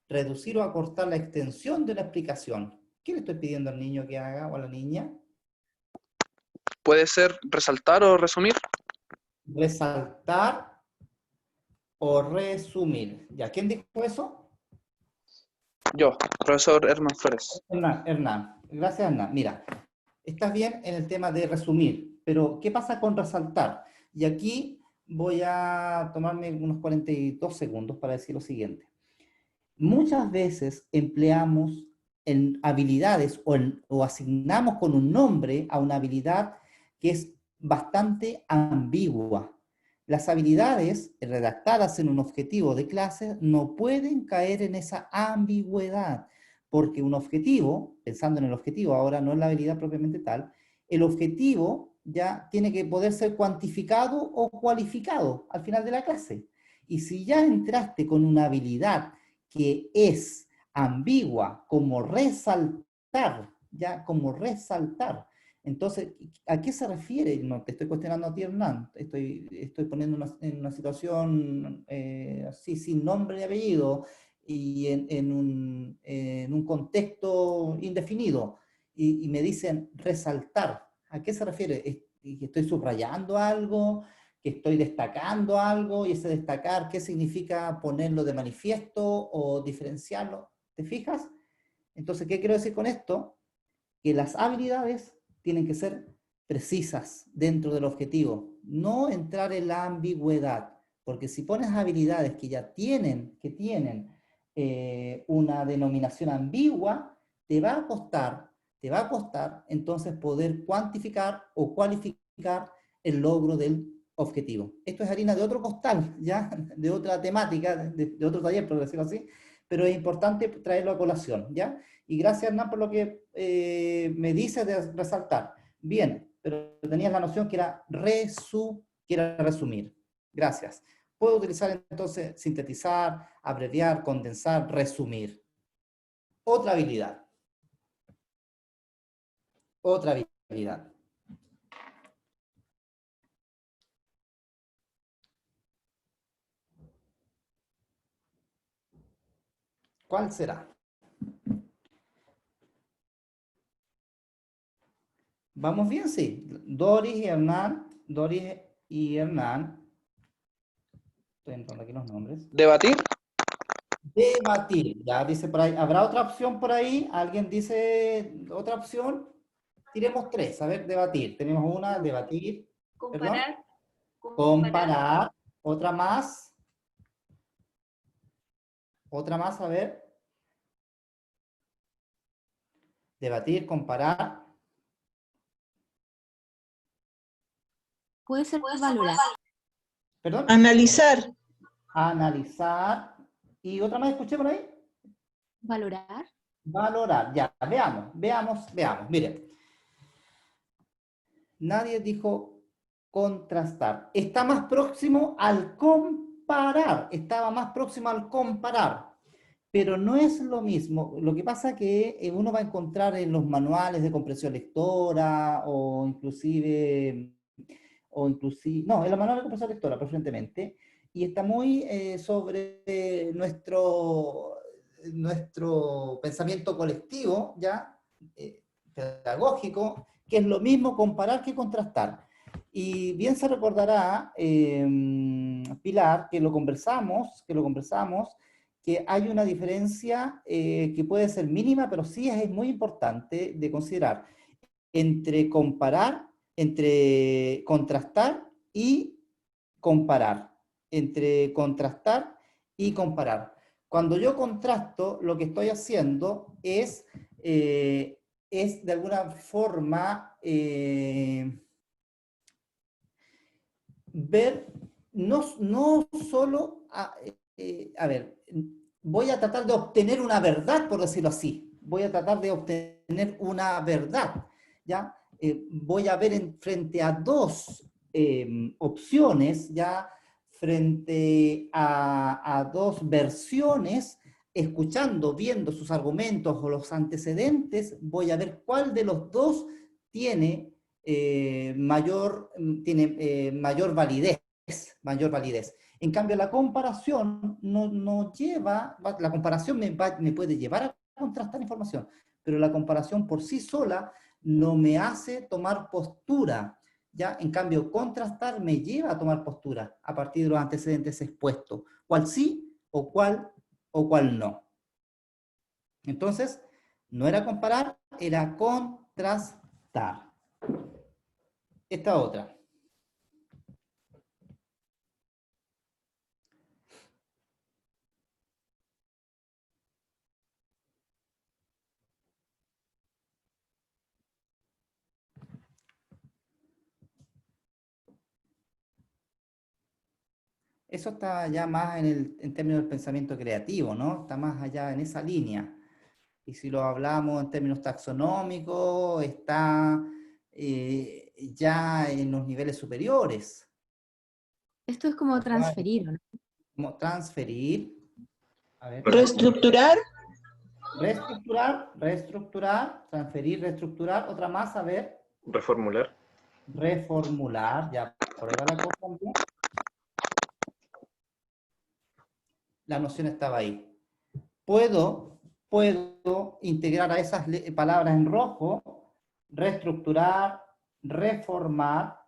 Reducir o acortar la extensión de una explicación. ¿Qué le estoy pidiendo al niño que haga o a la niña? ¿Puede ser resaltar o resumir? Resaltar o resumir. ¿Ya quién dijo eso? Yo, profesor Herman Flores. Hernán. Gracias, Hernán. Mira, estás bien en el tema de resumir, pero ¿qué pasa con resaltar? Y aquí voy a tomarme unos 42 segundos para decir lo siguiente. Muchas veces empleamos en habilidades o asignamos con un nombre a una habilidad que es bastante ambigua. Las habilidades redactadas en un objetivo de clase no pueden caer en esa ambigüedad, porque un objetivo, pensando en el objetivo, ahora no en la habilidad propiamente tal, el objetivo ya tiene que poder ser cuantificado o cualificado al final de la clase. Y si ya entraste con una habilidad que es ambigua, como resaltar, ya como resaltar. Entonces, ¿a qué se refiere? No te estoy cuestionando a ti, Hernán, estoy poniendo en una situación así, sin nombre ni apellido, y en un contexto indefinido, y me dicen resaltar. ¿A qué se refiere? ¿Que estoy subrayando algo? ¿Que estoy destacando algo? Y ese destacar, ¿qué significa ponerlo de manifiesto o diferenciarlo? ¿Te fijas? Entonces, ¿qué quiero decir con esto? Que las habilidades tienen que ser precisas dentro del objetivo, no entrar en la ambigüedad, porque si pones habilidades que ya tienen una denominación ambigua, te va a costar entonces poder cuantificar o cualificar el logro del objetivo. Esto es harina de otro costal, ¿ya? De otra temática, de otro taller, por decirlo así, pero es importante traerlo a colación, ¿ya? Y gracias, Hernán, por lo que me dices de resaltar. Bien, pero tenías la noción que era resumir. Gracias. Puedo utilizar entonces sintetizar, abreviar, condensar, resumir. Otra habilidad. Otra habilidad. ¿Cuál será? ¿Vamos bien? Sí. Doris y Hernán. Estoy entrando aquí los nombres. ¿Debatir? Debatir. Ya dice por ahí. ¿Habrá otra opción por ahí? ¿Alguien dice otra opción? Tiremos tres. A ver, debatir. Tenemos una, debatir. Comparar. Comparar. Otra más. Otra más, a ver. Debatir, comparar. Puede ser valorar. ¿Perdón? Analizar. Analizar. ¿Y otra más escuché por ahí? Valorar. Valorar. Ya, veamos. Miren. Nadie dijo contrastar. Está más próximo al comparar, estaba más próximo al comparar, pero no es lo mismo. Lo que pasa es que uno va a encontrar en los manuales de comprensión lectora o inclusive, no, en los manuales de comprensión lectora preferentemente, y está muy sobre nuestro pensamiento colectivo, ya, pedagógico, que es lo mismo comparar que contrastar. Y bien se recordará, Pilar, que lo conversamos, que hay una diferencia que puede ser mínima, pero sí es muy importante de considerar, entre comparar, entre contrastar y comparar, entre contrastar y comparar. Cuando yo contrasto, lo que estoy haciendo es de alguna forma ver, no solo, a ver, voy a tratar de obtener una verdad, por decirlo así, voy a tratar de obtener una verdad, ¿ya? Voy a ver frente a dos opciones, ¿ya? Frente a dos versiones, escuchando, viendo sus argumentos o los antecedentes, voy a ver cuál de los dos tiene mayor validez. En cambio, la comparación no lleva, la comparación me puede llevar a contrastar información, pero la comparación por sí sola no me hace tomar postura, ¿ya? En cambio, contrastar me lleva a tomar postura a partir de los antecedentes expuestos, cuál sí o cuál no. Entonces, no era comparar, era contrastar. Esta otra. Eso está ya más en términos del pensamiento creativo, ¿no? Está más allá en esa línea. Y si lo hablamos en términos taxonómicos, está ya en los niveles superiores. Esto es como transferir, ¿no? Como transferir. A ver. Reestructurar. Reestructurar, transferir, reestructurar. Otra más, a ver. Reformular. Reformular, ya por ahí va la cosa también. La noción estaba ahí. Puedo integrar a esas palabras en rojo, reestructurar, reformar,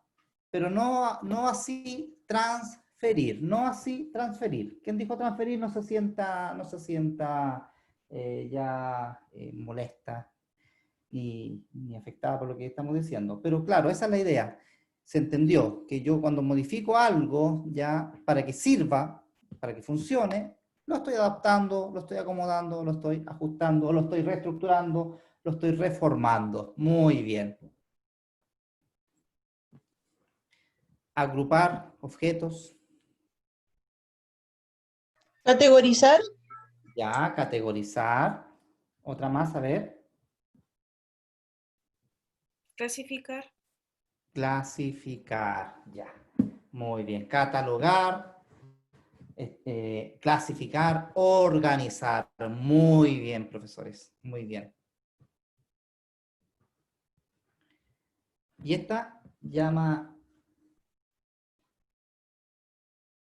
pero no así transferir, no así transferir. ¿Quién dijo transferir? No se sienta ya molesta ni afectada por lo que estamos diciendo. Pero claro, esa es la idea. Se entendió que yo cuando modifico algo, ya para que sirva, para que funcione, lo estoy adaptando, lo estoy acomodando, lo estoy ajustando, lo estoy reestructurando, lo estoy reformando. Muy bien. Agrupar objetos. Categorizar. Ya, categorizar. Otra más, a ver. Clasificar. Clasificar, ya. Muy bien. Catalogar. Clasificar, organizar. Muy bien, profesores, muy bien. Y esta llama,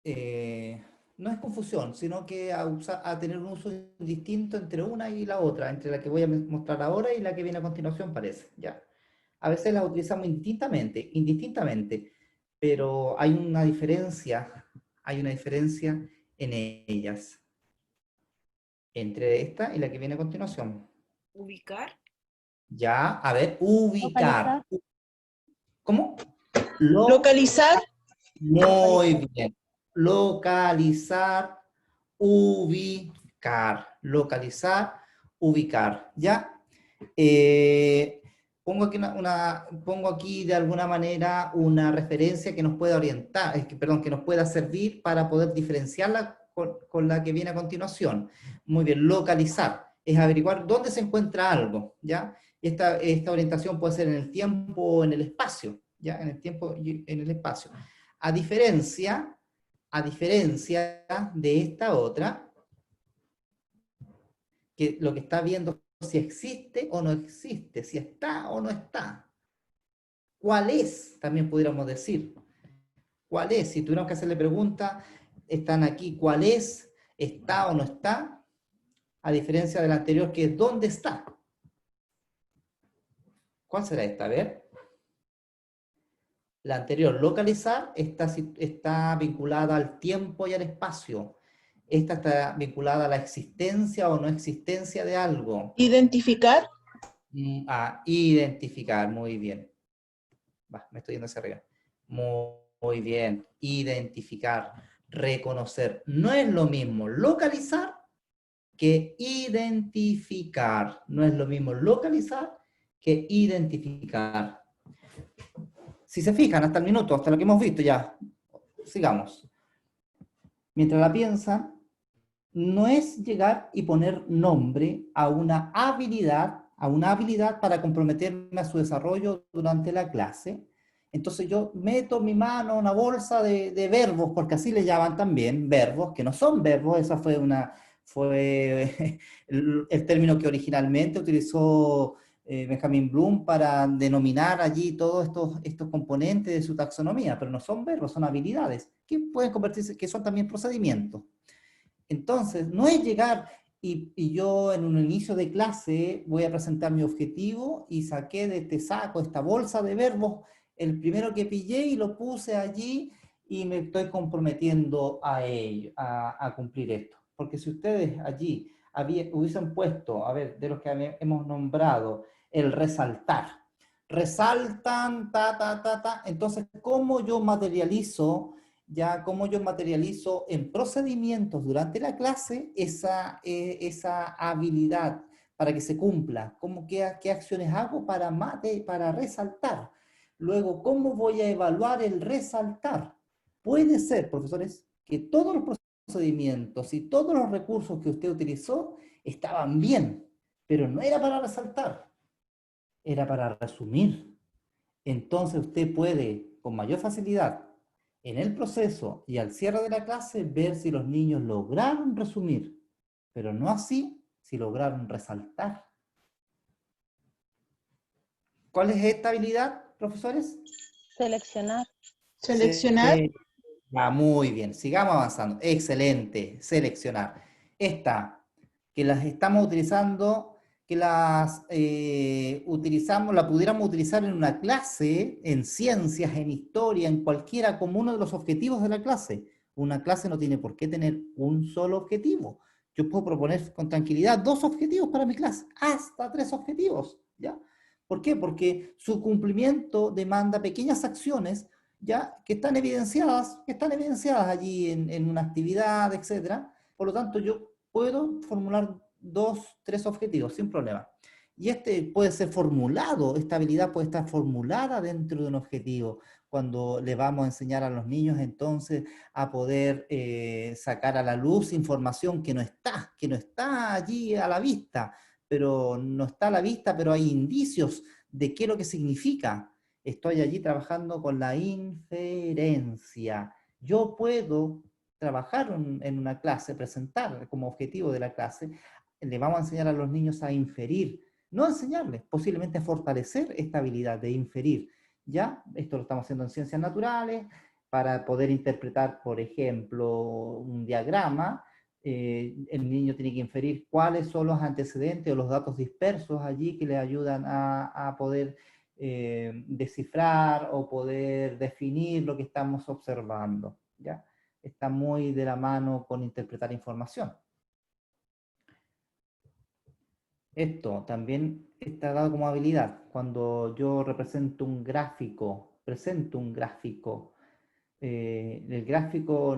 no es confusión, sino que a tener un uso distinto entre una y la otra, entre la que voy a mostrar ahora y la que viene a continuación, parece, ya. A veces las utilizamos indistintamente, pero hay una diferencia en ellas, entre esta y la que viene a continuación. Ubicar. Ya, a ver, ubicar. Localizar. ¿Cómo? Localizar. Muy bien. Localizar, ubicar. Localizar, ubicar. ¿Ya? Pongo aquí de alguna manera una referencia que nos pueda orientar, que nos pueda servir para poder diferenciarla con la que viene a continuación. Muy bien, localizar es averiguar dónde se encuentra algo, ¿ya? Esta orientación puede ser en el tiempo o en el espacio, ya en el tiempo y en el espacio. A diferencia de esta otra, que lo que está viendo si existe o no existe, si está o no está. ¿Cuál es? También pudiéramos decir. ¿Cuál es? Si tuviéramos que hacerle pregunta, están aquí, ¿cuál es? ¿Está o no está? A diferencia de la anterior, que es ¿dónde está? ¿Cuál será esta? A ver. La anterior, localizar, está vinculada al tiempo y al espacio. Esta está vinculada a la existencia o no existencia de algo. Identificar. A identificar, muy bien. Me estoy yendo hacia arriba. Muy bien. Identificar, reconocer. No es lo mismo localizar que identificar. No es lo mismo localizar que identificar. Si se fijan, hasta el minuto, hasta lo que hemos visto ya, sigamos. Mientras la piensan, no es llegar y poner nombre a una habilidad para comprometerme a su desarrollo durante la clase. Entonces yo meto mi mano en una bolsa de verbos, porque así le llaman también, verbos, que no son verbos, esa fue el término que originalmente utilizó Benjamin Bloom para denominar allí todos estos componentes de su taxonomía, pero no son verbos, son habilidades, que pueden convertirse, que son también procedimientos. Entonces, no es llegar y yo en un inicio de clase voy a presentar mi objetivo y saqué de este saco, esta bolsa de verbos, el primero que pillé y lo puse allí y me estoy comprometiendo a cumplir esto. Porque si ustedes allí hubiesen puesto, a ver, de los que hemos nombrado, el resaltar. Resaltan, entonces, ¿cómo yo materializo en procedimientos durante la clase esa habilidad para que se cumpla? ¿Qué acciones hago para resaltar? Luego, ¿cómo voy a evaluar el resaltar? Puede ser, profesores, que todos los procedimientos y todos los recursos que usted utilizó estaban bien, pero no era para resaltar, era para resumir. Entonces usted puede, con mayor facilidad, en el proceso y al cierre de la clase, ver si los niños lograron resumir, pero no así si lograron resaltar. ¿Cuál es esta habilidad, profesores? Seleccionar. Seleccionar. Muy bien, sigamos avanzando. Excelente, seleccionar. Esta, que las estamos utilizando, la pudiéramos utilizar en una clase, en ciencias, en historia, en cualquiera, como uno de los objetivos de la clase. Una clase no tiene por qué tener un solo objetivo. Yo puedo proponer con tranquilidad 2 objetivos para mi clase, hasta 3 objetivos, ¿ya? ¿Por qué? Porque su cumplimiento demanda pequeñas acciones, ¿ya? Que están evidenciadas allí en una actividad, etc. Por lo tanto, yo puedo formular 2, 3 objetivos sin problema. Y puede ser formulado, esta habilidad puede estar formulada dentro de un objetivo, cuando le vamos a enseñar a los niños entonces a poder sacar a la luz información que no está allí a la vista, pero no está a la vista, pero hay indicios de qué es lo que significa. Estoy allí trabajando con la inferencia. Yo puedo trabajar en una clase, presentar como objetivo de la clase, le vamos a enseñar a los niños a inferir, no enseñarles, posiblemente a fortalecer esta habilidad de inferir. ¿Ya? Esto lo estamos haciendo en ciencias naturales, para poder interpretar, por ejemplo, un diagrama. El niño tiene que inferir cuáles son los antecedentes o los datos dispersos allí que le ayudan a poder descifrar o poder definir lo que estamos observando, ¿ya? Está muy de la mano con interpretar información. Esto también está dado como habilidad. Cuando yo presento un gráfico, el gráfico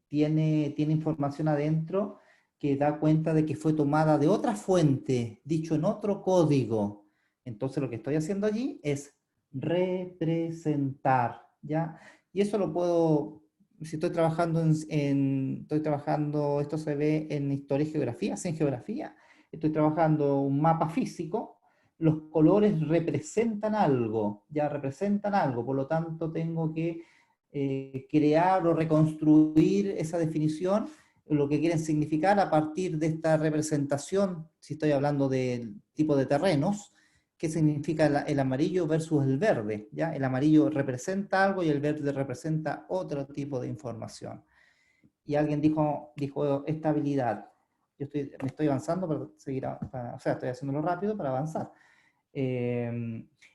tiene información adentro que da cuenta de que fue tomada de otra fuente, dicho en otro código. Entonces lo que estoy haciendo allí es representar, ¿ya? Y eso lo puedo, si estoy trabajando esto se ve en historia y geografía, en geografía, estoy trabajando un mapa físico, los colores representan algo, ya representan algo, por lo tanto tengo que crear o reconstruir esa definición, lo que quieren significar a partir de esta representación, si estoy hablando del tipo de terrenos, qué significa el amarillo versus el verde, ¿ya? El amarillo representa algo y el verde representa otro tipo de información. Y alguien dijo estabilidad. Me estoy avanzando para seguir, o sea, estoy haciéndolo rápido para avanzar.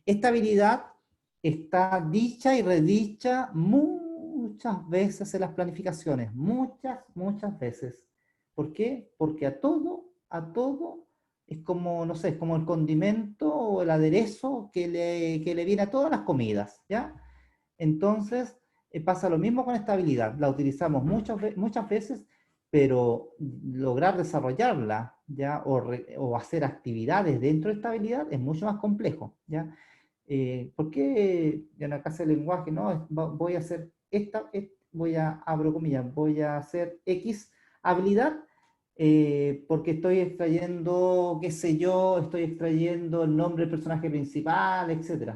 Estabilidad está dicha y redicha muchas veces en las planificaciones, muchas veces. ¿Por qué? Porque a todo es como, no sé, es como el condimento o el aderezo que le viene a todas las comidas, ¿ya? Entonces, pasa lo mismo con estabilidad. La utilizamos muchas veces, pero lograr desarrollarla, ¿ya? O hacer actividades dentro de estabilidad es mucho más complejo, ¿ya? ¿Por qué en la clase de lenguaje, no? Voy a hacer abro comillas, voy a hacer X habilidad, porque estoy extrayendo, qué sé yo, estoy extrayendo el nombre del personaje principal, etc.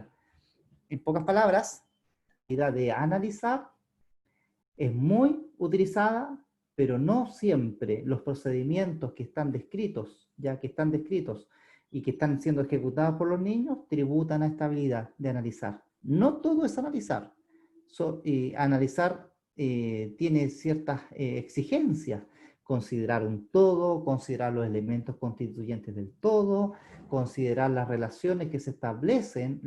En pocas palabras, la habilidad de analizar es muy utilizada, pero no siempre los procedimientos que están descritos, y que están siendo ejecutados por los niños, tributan a esta habilidad de analizar. No todo es analizar. Analizar tiene ciertas exigencias. Considerar un todo, considerar los elementos constituyentes del todo, considerar las relaciones que se establecen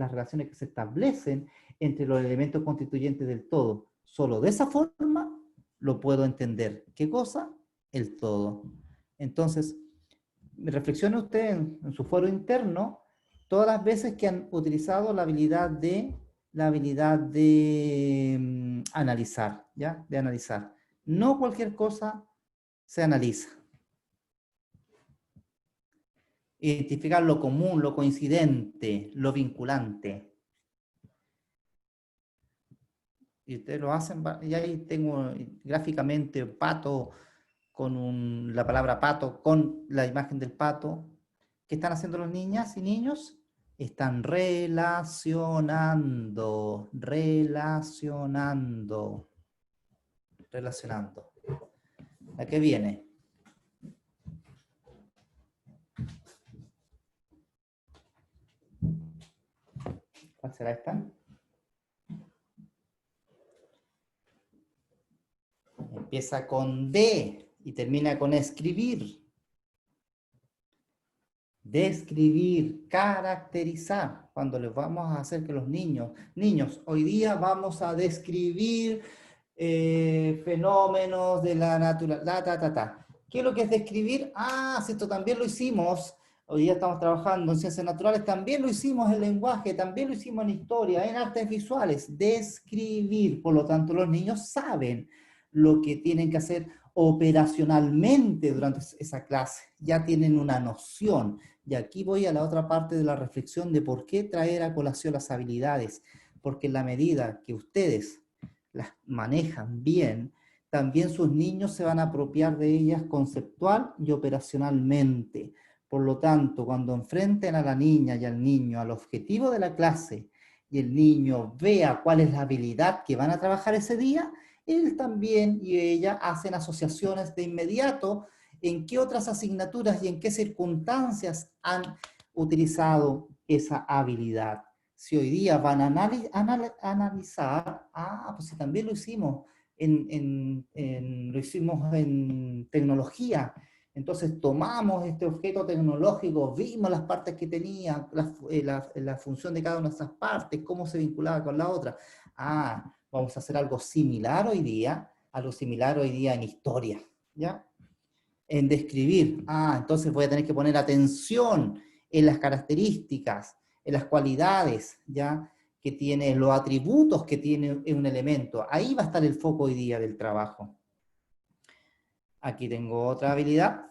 entre los elementos constituyentes del todo. Solo de esa forma lo puedo entender. ¿Qué cosa? El todo. Entonces, reflexione usted en su foro interno todas las veces que han utilizado la habilidad de analizar, ¿ya? De analizar. No cualquier cosa se analiza. Identificar lo común, lo coincidente, lo vinculante. Y ustedes lo hacen, y ahí tengo gráficamente pato, con la palabra pato, con la imagen del pato. ¿Qué están haciendo las niñas y niños? Están relacionando. ¿A qué viene? ¿Cuál será esta? Empieza con D y termina con escribir. Describir, caracterizar. Cuando les vamos a hacer que los niños, hoy día vamos a describir fenómenos de la naturaleza. ¿Qué es lo que es describir? Si esto también lo hicimos. Hoy día estamos trabajando en ciencias naturales, también lo hicimos en lenguaje, también lo hicimos en historia, en artes visuales. Describir, por lo tanto los niños saben lo que tienen que hacer operacionalmente durante esa clase, ya tienen una noción. Y aquí voy a la otra parte de la reflexión de por qué traer a colación las habilidades, porque en la medida que ustedes las manejan bien, también sus niños se van a apropiar de ellas conceptual y operacionalmente. Por lo tanto, cuando enfrenten a la niña y al niño al objetivo de la clase, y el niño vea cuál es la habilidad que van a trabajar ese día, él también y ella hacen asociaciones de inmediato en qué otras asignaturas y en qué circunstancias han utilizado esa habilidad. Si hoy día van a analizar, pues si también lo hicimos lo hicimos en tecnología, entonces tomamos este objeto tecnológico, vimos las partes que tenía, la función de cada una de esas partes, cómo se vinculaba con la otra. Vamos a hacer algo similar hoy día en historia, ¿ya? En describir, entonces voy a tener que poner atención en las características, en las cualidades, ¿ya? Que tiene, los atributos que tiene un elemento. Ahí va a estar el foco hoy día del trabajo. Aquí tengo otra habilidad.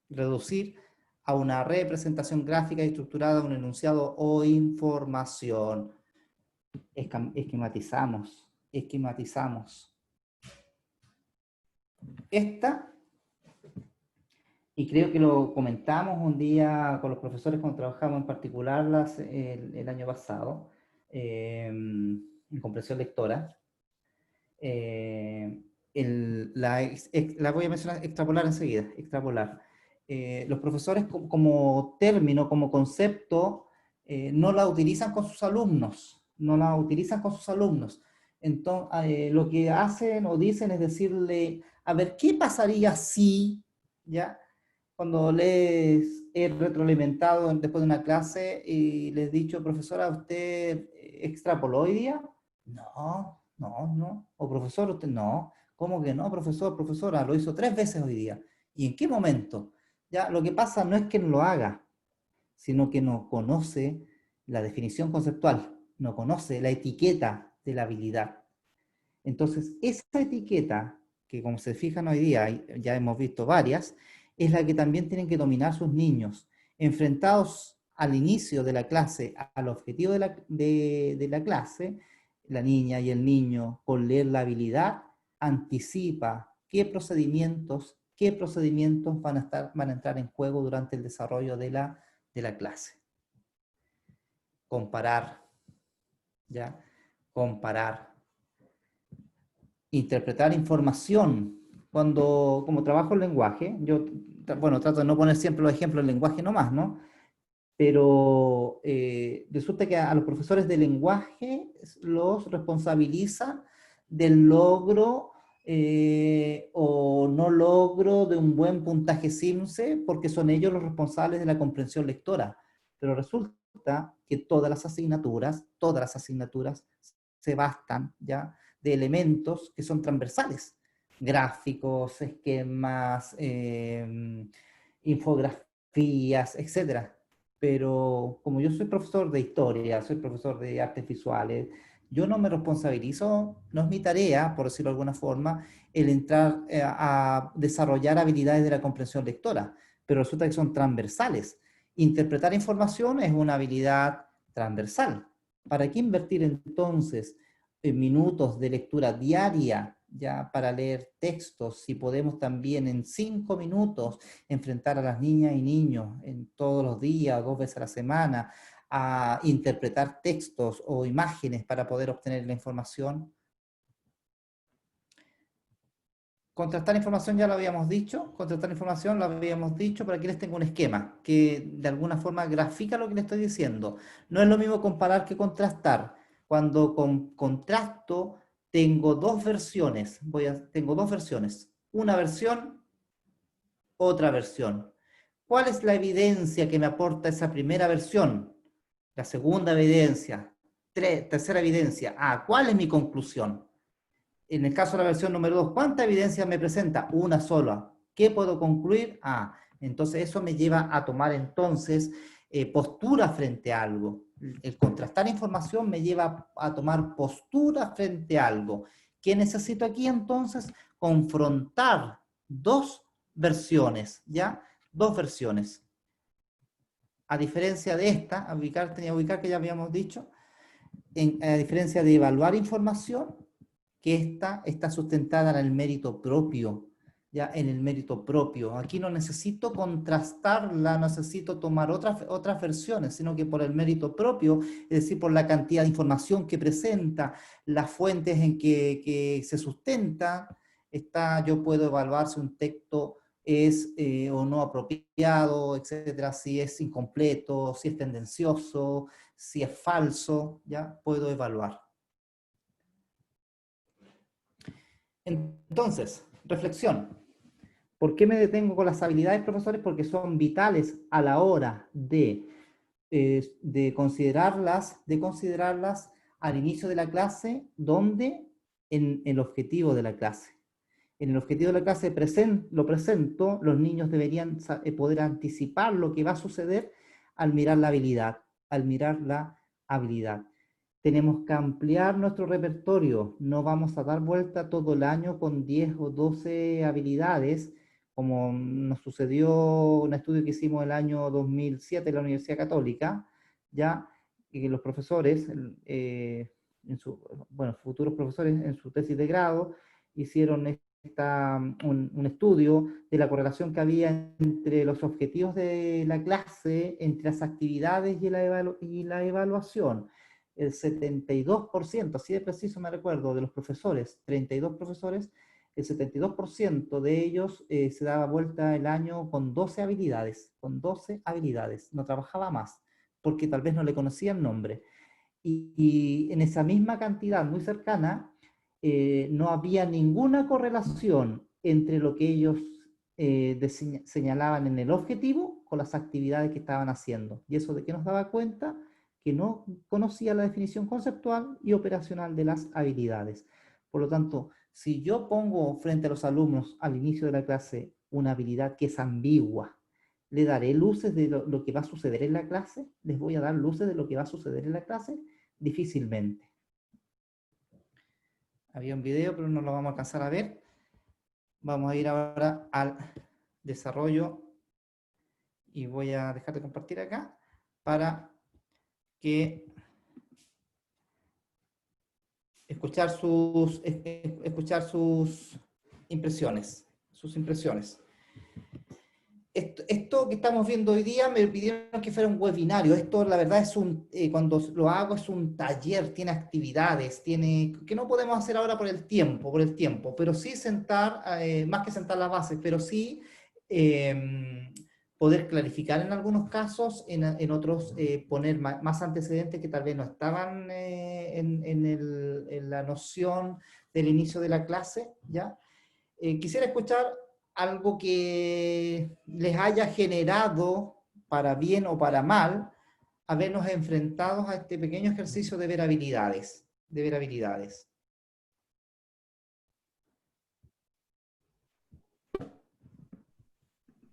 Reducir a una representación gráfica y estructurada un enunciado o información. Esquematizamos. Esta y creo que lo comentamos un día con los profesores cuando trabajamos en particular el año pasado, en comprensión lectora. La voy a mencionar, extrapolar enseguida, extrapolar. Los profesores como término, como concepto, no la utilizan con sus alumnos, no la utilizan con sus alumnos. Entonces, lo que hacen o dicen es decirle, a ver, ¿qué pasaría si, ya? Cuando les he retroalimentado después de una clase y les he dicho, profesora, ¿usted extrapoló hoy día? No, no, no. O profesor, usted no. ¿Cómo que no, profesor, profesora? Lo hizo 3 veces hoy día. ¿Y en qué momento? Ya, lo que pasa no es que no lo haga, sino que no conoce la definición conceptual, no conoce la etiqueta de la habilidad. Entonces, esa etiqueta, que como se fijan hoy día, ya hemos visto varias, es la que también tienen que dominar sus niños, enfrentados al inicio de la clase, al objetivo de la clase. La niña y el niño, con leer la habilidad, anticipa qué procedimientos van a entrar en juego durante el desarrollo de la clase. Comparar, ¿ya? Comparar. Interpretar información. Como trabajo el lenguaje, yo, bueno, trato de no poner siempre los ejemplos del lenguaje nomás, ¿no? Pero resulta que a los profesores de lenguaje los responsabiliza del logro o no logro de un buen puntaje CIMSE, porque son ellos los responsables de la comprensión lectora. Pero resulta que todas las asignaturas se bastan, ¿ya?, de elementos que son transversales. Gráficos, esquemas, infografías, etc. Pero como yo soy profesor de historia, soy profesor de artes visuales, yo no me responsabilizo, no es mi tarea, por decirlo de alguna forma, el entrar a desarrollar habilidades de la comprensión lectora, pero resulta que son transversales. Interpretar información es una habilidad transversal. ¿Para qué invertir entonces en minutos de lectura diaria ya para leer textos, si podemos también en 5 minutos enfrentar a las niñas y niños en todos los días, 2 veces a la semana, a interpretar textos o imágenes para poder obtener la información? Contrastar información ya lo habíamos dicho, pero aquí les tengo un esquema que de alguna forma grafica lo que les estoy diciendo. No es lo mismo comparar que contrastar. Cuando contrasto, tengo dos versiones. Una versión, otra versión. ¿Cuál es la evidencia que me aporta esa primera versión? La segunda evidencia. Tercera evidencia. ¿Cuál es mi conclusión? En el caso de la versión número 2, ¿cuánta evidencia me presenta? Una sola. ¿Qué puedo concluir? Entonces eso me lleva a tomar entonces postura frente a algo. El contrastar información me lleva a tomar postura frente a algo. ¿Qué necesito aquí entonces? Confrontar dos versiones, ¿ya? Dos versiones. A diferencia de esta, tenía que ubicar que ya habíamos dicho, a diferencia de evaluar información, que esta está sustentada en el mérito propio, ya en el mérito propio. Aquí no necesito contrastarla, no necesito tomar otras versiones, sino que por el mérito propio, es decir, por la cantidad de información que presenta, las fuentes en que se sustenta, yo puedo evaluar si un texto es o no apropiado, etcétera, si es incompleto, si es tendencioso, si es falso, ya puedo evaluar. Entonces, reflexión. ¿Por qué me detengo con las habilidades, profesores? Porque son vitales a la hora de considerarlas al inicio de la clase, donde en el objetivo de la clase. En el objetivo de la clase lo presento, los niños deberían poder anticipar lo que va a suceder al mirar la habilidad. Tenemos que ampliar nuestro repertorio, no vamos a dar vuelta todo el año con 10 o 12 habilidades, como nos sucedió en un estudio que hicimos el año 2007 en la Universidad Católica, ya que los profesores, futuros profesores en su tesis de grado, hicieron un estudio de la correlación que había entre los objetivos de la clase, entre las actividades y la evaluación. El 72%, así de preciso me recuerdo, de los profesores, 32 profesores, el 72% de ellos se daba vuelta el año con 12 habilidades, no trabajaba más, porque tal vez no le conocían nombre. Y en esa misma cantidad, muy cercana, no había ninguna correlación entre lo que ellos señalaban en el objetivo con las actividades que estaban haciendo. ¿Y eso de qué nos daba cuenta? Que no conocía la definición conceptual y operacional de las habilidades. Por lo tanto, si yo pongo frente a los alumnos al inicio de la clase una habilidad que es ambigua, ¿le daré luces de lo que va a suceder en la clase? ¿Les voy a dar luces de lo que va a suceder en la clase? Difícilmente. Había un video, pero no lo vamos a alcanzar a ver. Vamos a ir ahora al desarrollo y voy a dejar de compartir acá para que escuchar sus impresiones. Esto que estamos viendo hoy día me pidieron que fuera un webinario. Esto, la verdad, cuando lo hago es un taller, tiene actividades, que no podemos hacer ahora por el tiempo, pero sí sentar, más que sentar las bases, pero sí poder clarificar en algunos casos, en otros poner más antecedentes que tal vez no estaban en la noción del inicio de la clase, ¿ya? Quisiera escuchar algo que les haya generado, para bien o para mal, habernos enfrentados a este pequeño ejercicio de ver habilidades.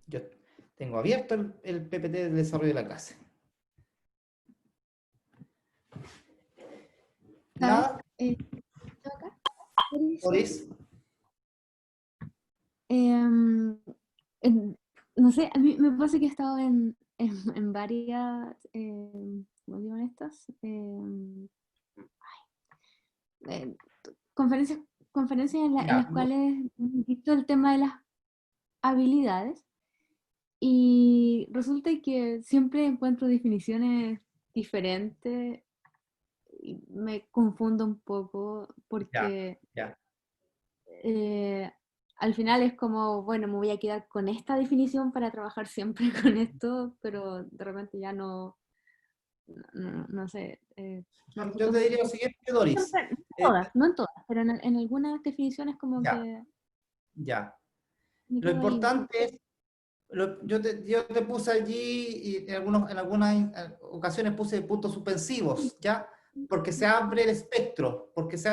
Yo tengo abierto el PPT del desarrollo de la clase. ¿Nada? ¿Boris? No sé, a mí me pasa que he estado en varias, ¿cómo se llaman estas? Conferencias en las cuales he visto el tema de las habilidades y resulta que siempre encuentro definiciones diferentes y me confundo un poco porque al final es como, bueno, me voy a quedar con esta definición para trabajar siempre con esto, pero de repente ya no sé. Yo te diría lo siguiente, Doris. No en todas, pero en algunas definiciones como que... Ya. Lo importante es, yo te puse allí, y en algunas ocasiones puse puntos suspensivos, ¿ya? Porque se abre el espectro,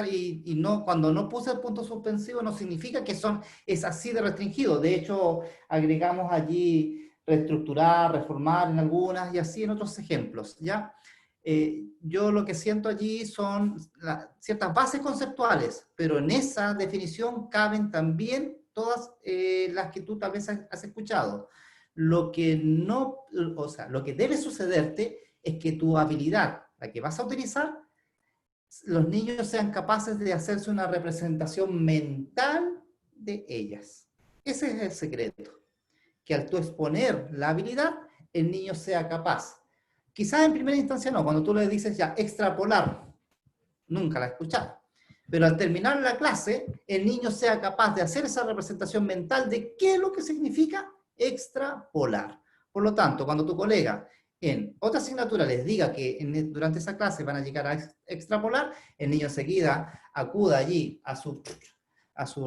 y no, cuando no puse el punto suspensivo no significa que es así de restringido. De hecho, agregamos allí reestructurar, reformar en algunas y así en otros ejemplos, ¿ya? Yo lo que siento allí son ciertas bases conceptuales, pero en esa definición caben también todas las que tú tal vez has escuchado. Lo que debe sucederte es que tu habilidad, la que vas a utilizar, los niños sean capaces de hacerse una representación mental de ellas. Ese es el secreto. Que al tú exponer la habilidad, el niño sea capaz. Quizás en primera instancia no, cuando tú le dices ya extrapolar, nunca la he escuchado. Pero al terminar la clase, el niño sea capaz de hacer esa representación mental de qué es lo que significa extrapolar. Por lo tanto, cuando tu colega en otra asignatura les diga que durante esa clase van a llegar a extrapolar, el niño enseguida acuda allí a su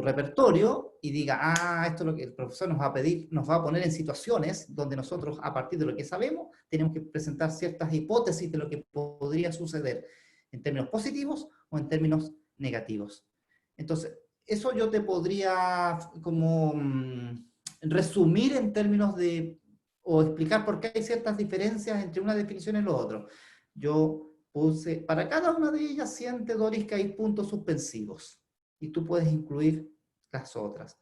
repertorio y diga, esto es lo que el profesor nos va a pedir, nos va a poner en situaciones donde nosotros, a partir de lo que sabemos, tenemos que presentar ciertas hipótesis de lo que podría suceder en términos positivos o en términos negativos. Entonces, eso yo te podría como resumir en términos o explicar por qué hay ciertas diferencias entre una definición y lo otro. Yo puse, para cada una de ellas, siente, Doris, que hay puntos suspensivos. Y tú puedes incluir las otras.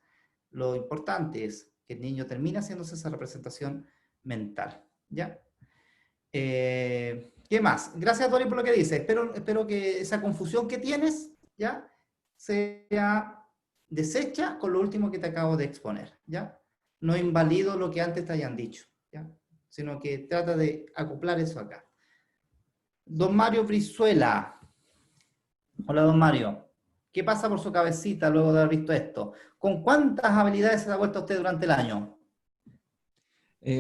Lo importante es que el niño termine haciéndose esa representación mental, ¿ya? ¿Qué más? Gracias, Doris, por lo que dices. Espero que esa confusión que tienes, ¿ya? Sea desecha con lo último que te acabo de exponer, ¿ya? No invalido lo que antes te hayan dicho, ¿ya? Sino que trata de acoplar eso acá. Don Mario Brizuela. Hola, don Mario. ¿Qué pasa por su cabecita luego de haber visto esto? ¿Con cuántas habilidades se da vuelta usted durante el año?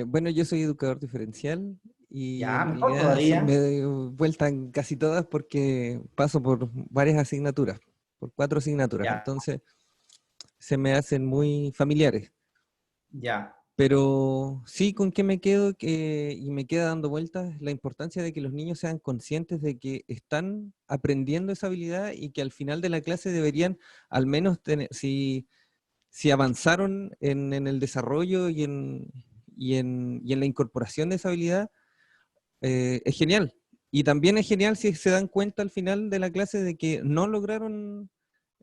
Bueno, yo soy educador diferencial y Ya, en mejor realidad todavía. me doy vuelta en casi todas porque paso por varias asignaturas, por 4 asignaturas. Ya. Entonces se me hacen muy familiares. Ya. Pero sí, con qué me quedo y me queda dando vueltas la importancia de que los niños sean conscientes de que están aprendiendo esa habilidad y que al final de la clase deberían al menos tener, si avanzaron en el desarrollo y en la incorporación de esa habilidad, es genial. Y también es genial si se dan cuenta al final de la clase de que no lograron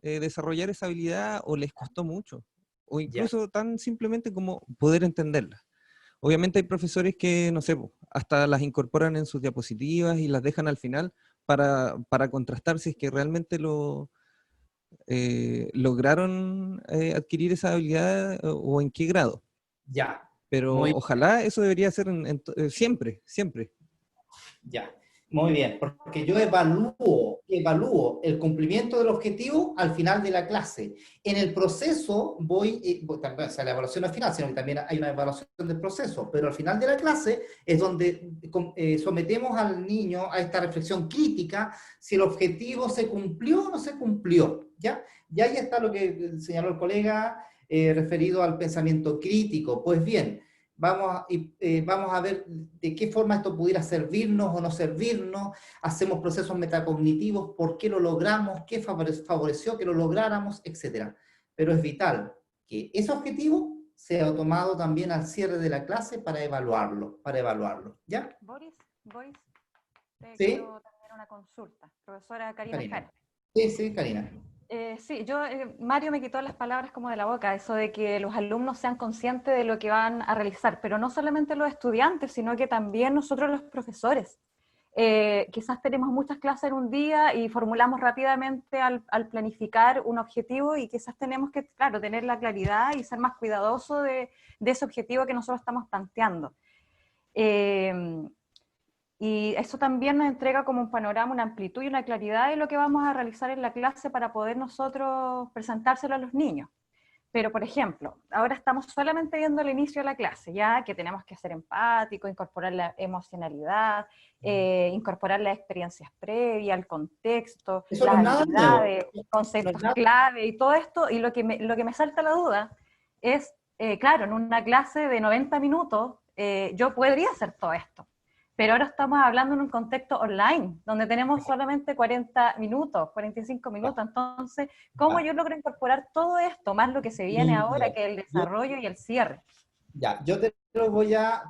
desarrollar esa habilidad o les costó mucho. O incluso tan simplemente como poder entenderla. Obviamente hay profesores que, no sé, hasta las incorporan en sus diapositivas y las dejan al final para contrastar si es que realmente lograron adquirir esa habilidad o en qué grado. Ya. Pero Muy ojalá eso debería ser siempre, siempre. Ya, muy bien, porque yo evalúo el cumplimiento del objetivo al final de la clase. En el proceso también, o sea, la evaluación no es final, sino que también hay una evaluación del proceso, pero al final de la clase es donde sometemos al niño a esta reflexión crítica si el objetivo se cumplió o no se cumplió, ¿ya? Y ahí está lo que señaló el colega referido al pensamiento crítico. Pues bien, vamos a ver de qué forma esto pudiera servirnos o no servirnos, hacemos procesos metacognitivos, por qué lo logramos, qué favoreció que lo lográramos, etc. Pero es vital que ese objetivo sea tomado también al cierre de la clase para evaluarlo, ¿ya? Boris, ¿Sí? quiero tener una consulta. Profesora Karina Jara. Sí, Karina. Sí, Mario me quitó las palabras como de la boca, eso de que los alumnos sean conscientes de lo que van a realizar, pero no solamente los estudiantes, sino que también nosotros los profesores. Quizás tenemos muchas clases en un día y formulamos rápidamente al planificar un objetivo y quizás tenemos que, claro, tener la claridad y ser más cuidadosos de ese objetivo que nosotros estamos planteando. Y eso también nos entrega como un panorama, una amplitud y una claridad de lo que vamos a realizar en la clase para poder nosotros presentárselo a los niños. Pero, por ejemplo, ahora estamos solamente viendo el inicio de la clase, ya que tenemos que ser empáticos, incorporar la emocionalidad, incorporar las experiencias previas, el contexto, las habilidades, conceptos clave y todo esto. Y lo que me salta la duda es, claro, en una clase de 90 minutos yo podría hacer todo esto. Pero ahora estamos hablando en un contexto online, donde tenemos solamente 40 minutos, 45 minutos. Entonces, ¿cómo yo logro incorporar todo esto, más lo que se viene ahora, que el desarrollo y el cierre? Ya, yo te lo voy a,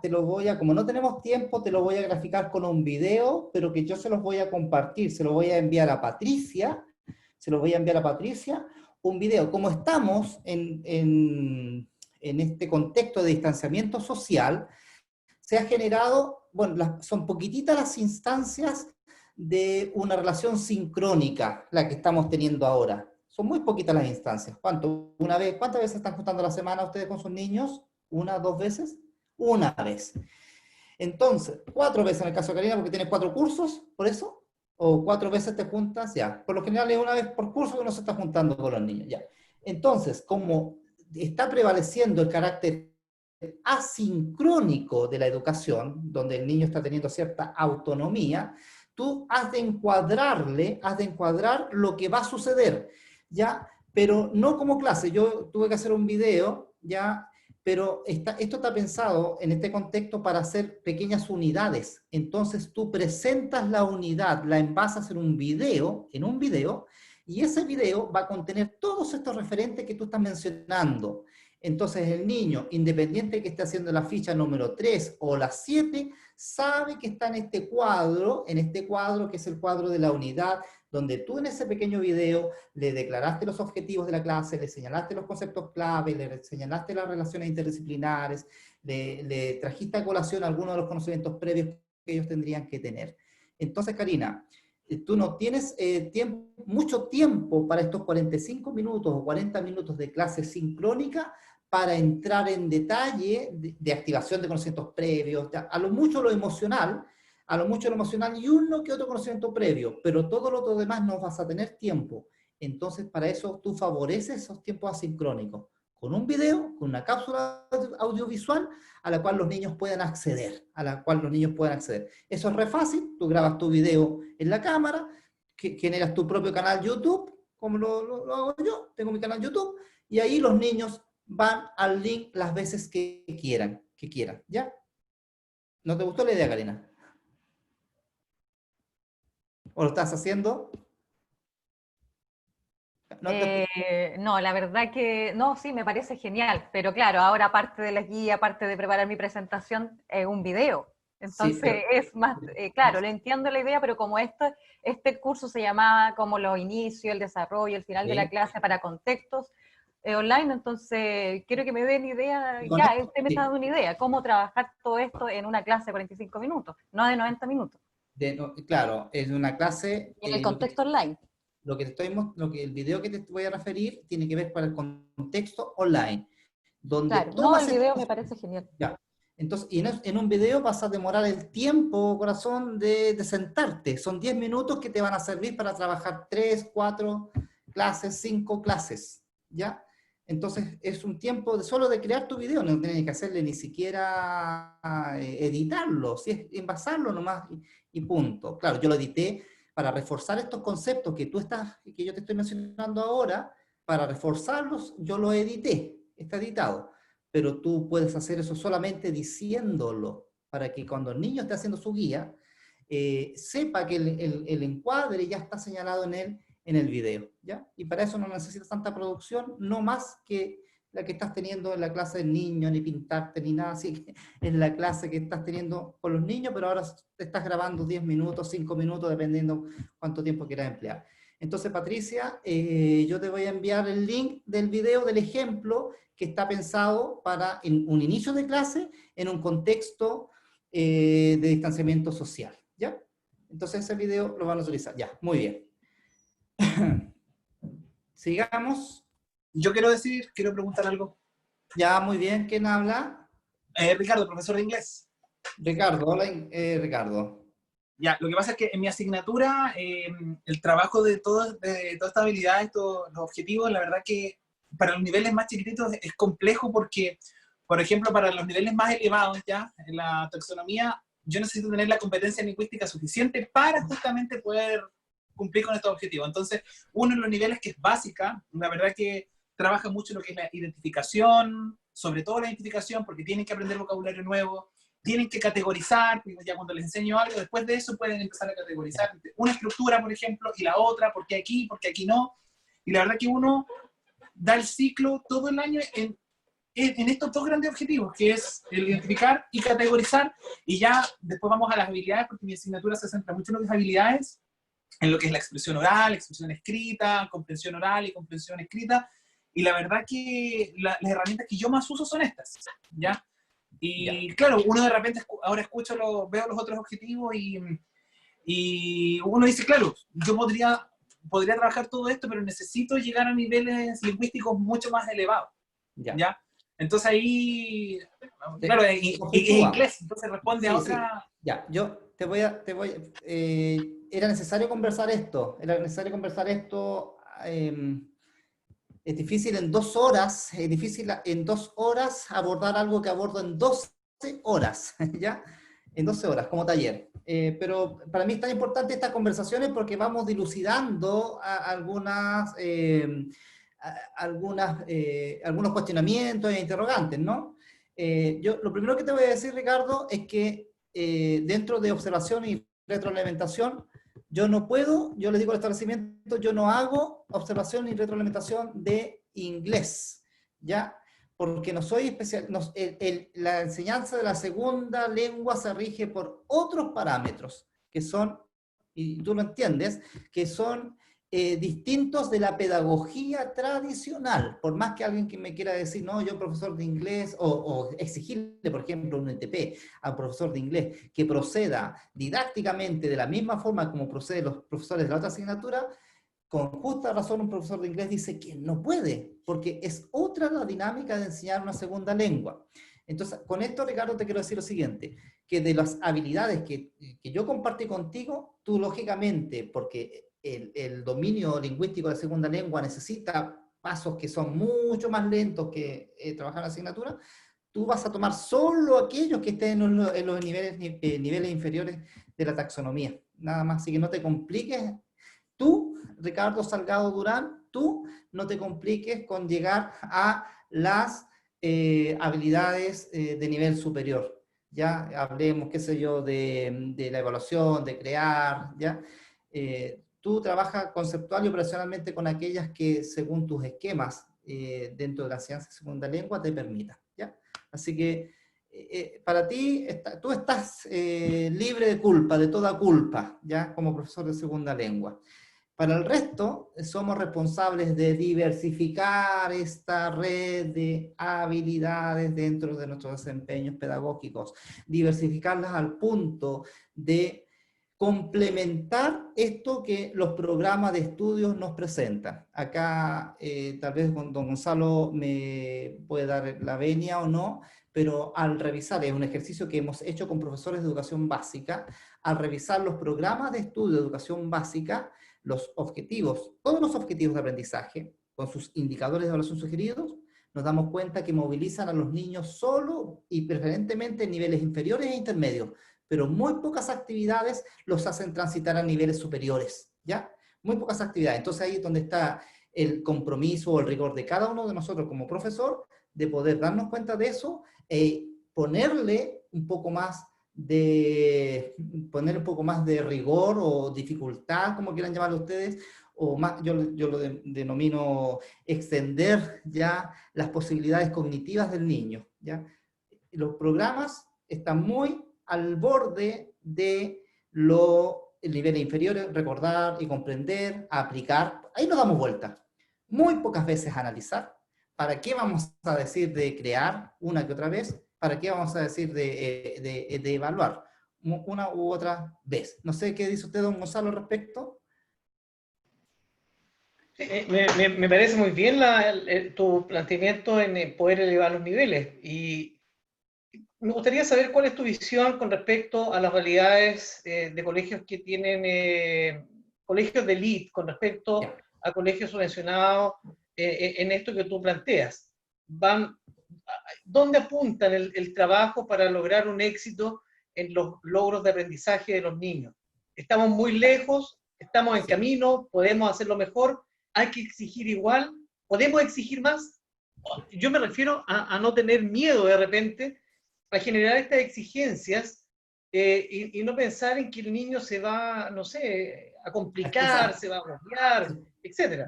como no tenemos tiempo, te lo voy a graficar con un video, pero que yo se los voy a compartir, se lo voy a enviar a Patricia, un video. Como estamos en este contexto de distanciamiento social, se ha generado, bueno, son poquititas las instancias de una relación sincrónica, la que estamos teniendo ahora. Son muy poquitas las instancias. ¿Cuántas veces están juntando a la semana ustedes con sus niños? ¿1, 2 veces? Una vez. Entonces, 4 veces en el caso de Karina, porque tiene 4 cursos, por eso, o 4 veces te juntas, ya. Por lo general es una vez por curso que uno se está juntando con los niños, ya. Entonces, como está prevaleciendo el carácter asincrónico de la educación, donde el niño está teniendo cierta autonomía, tú has de encuadrar lo que va a suceder, ¿ya? Pero no como clase. Yo tuve que hacer un video, ¿ya? Pero esto está pensado en este contexto para hacer pequeñas unidades. Entonces tú presentas la unidad, la envasas en un video, y ese video va a contener todos estos referentes que tú estás mencionando. Entonces el niño, independiente de que esté haciendo la ficha número 3 o la 7, sabe que está en este cuadro que es el cuadro de la unidad, donde tú en ese pequeño video le declaraste los objetivos de la clase, le señalaste los conceptos clave, le señalaste las relaciones interdisciplinares, le trajiste a colación algunos de los conocimientos previos que ellos tendrían que tener. Entonces, Karina, tú no tienes mucho tiempo para estos 45 minutos o 40 minutos de clase sincrónica para entrar en detalle de activación de conocimientos previos, a lo mucho lo emocional, y uno que otro conocimiento previo, pero todo lo demás no vas a tener tiempo. Entonces, para eso tú favoreces esos tiempos asincrónicos, con un video, con una cápsula audiovisual a la cual los niños puedan acceder, Eso es re fácil, tú grabas tu video en la cámara, generas tu propio canal YouTube, como lo hago yo, tengo mi canal YouTube, y ahí los niños van al link las veces que quieran, ¿ya? ¿No te gustó la idea, Karina? ¿O lo estás haciendo? No, la verdad que no, sí, me parece genial, pero claro, ahora aparte de la guía, aparte de preparar mi presentación, es un video. Entonces Sí, pero, es más, claro, le entiendo la idea, pero como este curso se llamaba como los inicios, el desarrollo, el final de la clase para contextos online, entonces quiero que me den idea, ya, usted me está dando una idea, cómo trabajar todo esto en una clase de 45 minutos, no de 90 minutos. Claro, es una clase... En el contexto online. El video que te voy a referir tiene que ver para el contexto online. Donde claro, no, el video me parece genial. Ya. Entonces, y en un video vas a demorar el tiempo, corazón, de sentarte. Son 10 minutos que te van a servir para trabajar 3, 4 clases, 5 clases, ¿ya? Entonces, es un tiempo solo de crear tu video, no tienes que hacerle ni siquiera editarlo, si es envasarlo nomás y punto. Claro, yo lo edité para reforzar estos conceptos que yo te estoy mencionando ahora, para reforzarlos, yo lo edité, está editado. Pero tú puedes hacer eso solamente diciéndolo, para que cuando el niño esté haciendo su guía, sepa que el encuadre ya está señalado en el video, ¿ya? Y para eso no necesitas tanta producción, no más que la que estás teniendo en la clase del niño, ni pintarte, ni nada, así que es la clase que estás teniendo con los niños, pero ahora te estás grabando 10 minutos, 5 minutos, dependiendo cuánto tiempo quieras emplear. Entonces, Patricia, yo te voy a enviar el link del video, del ejemplo, que está pensado para un inicio de clase en un contexto de distanciamiento social, ¿ya? Entonces ese video lo van a utilizar, ya, muy bien. Sigamos. Yo quiero preguntar algo. Ya, muy bien, ¿quién habla? Ricardo, profesor de inglés. Ricardo, hola Ricardo. Ya, lo que pasa es que en mi asignatura, el trabajo de todas estas habilidades, todos los objetivos, la verdad que para los niveles más chiquititos es complejo porque, por ejemplo, para los niveles más elevados ya, en la taxonomía, yo necesito tener la competencia lingüística suficiente para justamente poder cumplir con estos objetivos. Entonces, uno de los niveles que es básica, la verdad que trabaja mucho lo que es la identificación, sobre todo la identificación, porque tienen que aprender vocabulario nuevo, tienen que categorizar, ya cuando les enseño algo, después de eso pueden empezar a categorizar una estructura, por ejemplo, y la otra, porque aquí no. Y la verdad que uno da el ciclo todo el año en estos dos grandes objetivos, que es el identificar y categorizar, y ya después vamos a las habilidades, porque mi asignatura se centra mucho en lo que es habilidades, en lo que es la expresión oral, expresión escrita, comprensión oral y comprensión escrita, y la verdad que las herramientas que yo más uso son estas, ¿ya? Y claro, uno de repente ahora veo los otros objetivos y uno dice, claro, yo podría trabajar todo esto, pero necesito llegar a niveles lingüísticos mucho más elevados, ¿ya? Entonces ahí, claro, y inglés, entonces responde a otra... Sí. Ya, yo era necesario conversar esto, es difícil en 2 horas, es difícil en 2 horas abordar algo que abordo en 12 horas, ¿ya? En 12 horas, como taller. Pero para mí es tan importante estas conversaciones porque vamos dilucidando algunos cuestionamientos e interrogantes, ¿no? Lo primero que te voy a decir, Ricardo, es que dentro de observación y retroalimentación, yo les digo al establecimiento, yo no hago observación ni retroalimentación de inglés, ¿ya? Porque no soy especial, la enseñanza de la segunda lengua se rige por otros parámetros, que son, y tú lo entiendes, que son distintos de la pedagogía tradicional. Por más que alguien que me quiera decir, no, yo profesor de inglés, o exigirle, por ejemplo, un ETP a un profesor de inglés que proceda didácticamente de la misma forma como proceden los profesores de la otra asignatura, con justa razón un profesor de inglés dice que no puede, porque es otra la dinámica de enseñar una segunda lengua. Entonces, con esto, Ricardo, te quiero decir lo siguiente, que de las habilidades que yo compartí contigo, tú lógicamente, porque el dominio lingüístico de la segunda lengua necesita pasos que son mucho más lentos que trabajar la asignatura, tú vas a tomar solo aquellos que estén en los niveles inferiores de la taxonomía, nada más, así que no te compliques. Tú, Ricardo Salgado Durán, tú no te compliques con llegar a las habilidades de nivel superior. Ya hablemos, qué sé yo, de la evaluación, de crear, ¿ya? Tú trabajas conceptual y operacionalmente con aquellas que, según tus esquemas dentro de la enseñanza de segunda lengua, te permitan, ¿ya? Así que para ti, tú estás libre de culpa, de toda culpa, ¿ya? Como profesor de segunda lengua. Para el resto, somos responsables de diversificar esta red de habilidades dentro de nuestros desempeños pedagógicos, diversificarlas al punto de complementar esto que los programas de estudios nos presentan. Acá tal vez don Gonzalo me puede dar la venia o no, pero al revisar, es un ejercicio que hemos hecho con profesores de educación básica, al revisar los programas de estudio de educación básica, los objetivos, todos los objetivos de aprendizaje, con sus indicadores de evaluación sugeridos, nos damos cuenta que movilizan a los niños solo y preferentemente en niveles inferiores e intermedios, pero muy pocas actividades los hacen transitar a niveles superiores, ¿ya? Muy pocas actividades. Entonces ahí es donde está el compromiso o el rigor de cada uno de nosotros como profesor, de poder darnos cuenta de eso e ponerle un poco más de rigor o dificultad, como quieran llamarlo ustedes, o más, yo lo denomino extender ya las posibilidades cognitivas del niño, ¿ya? Los programas están muy al borde de los niveles inferiores, recordar y comprender, aplicar, ahí nos damos vuelta. Muy pocas veces analizar. ¿Para qué vamos a decir de crear una que otra vez? ¿Para qué vamos a decir de evaluar una u otra vez? No sé qué dice usted, don Gonzalo, al respecto. Me parece muy bien tu planteamiento en poder elevar los niveles. Y me gustaría saber cuál es tu visión con respecto a las realidades de colegios que tienen colegios de élite, con respecto a colegios subvencionados en esto que tú planteas. ¿Dónde apuntan el trabajo para lograr un éxito en los logros de aprendizaje de los niños? ¿Estamos muy lejos? ¿Estamos en camino? ¿Podemos hacerlo mejor? ¿Hay que exigir igual? ¿Podemos exigir más? Yo me refiero a no tener miedo de repente a generar estas exigencias y no pensar en que el niño se va, no sé, a complicar, se va a bloquear, etc.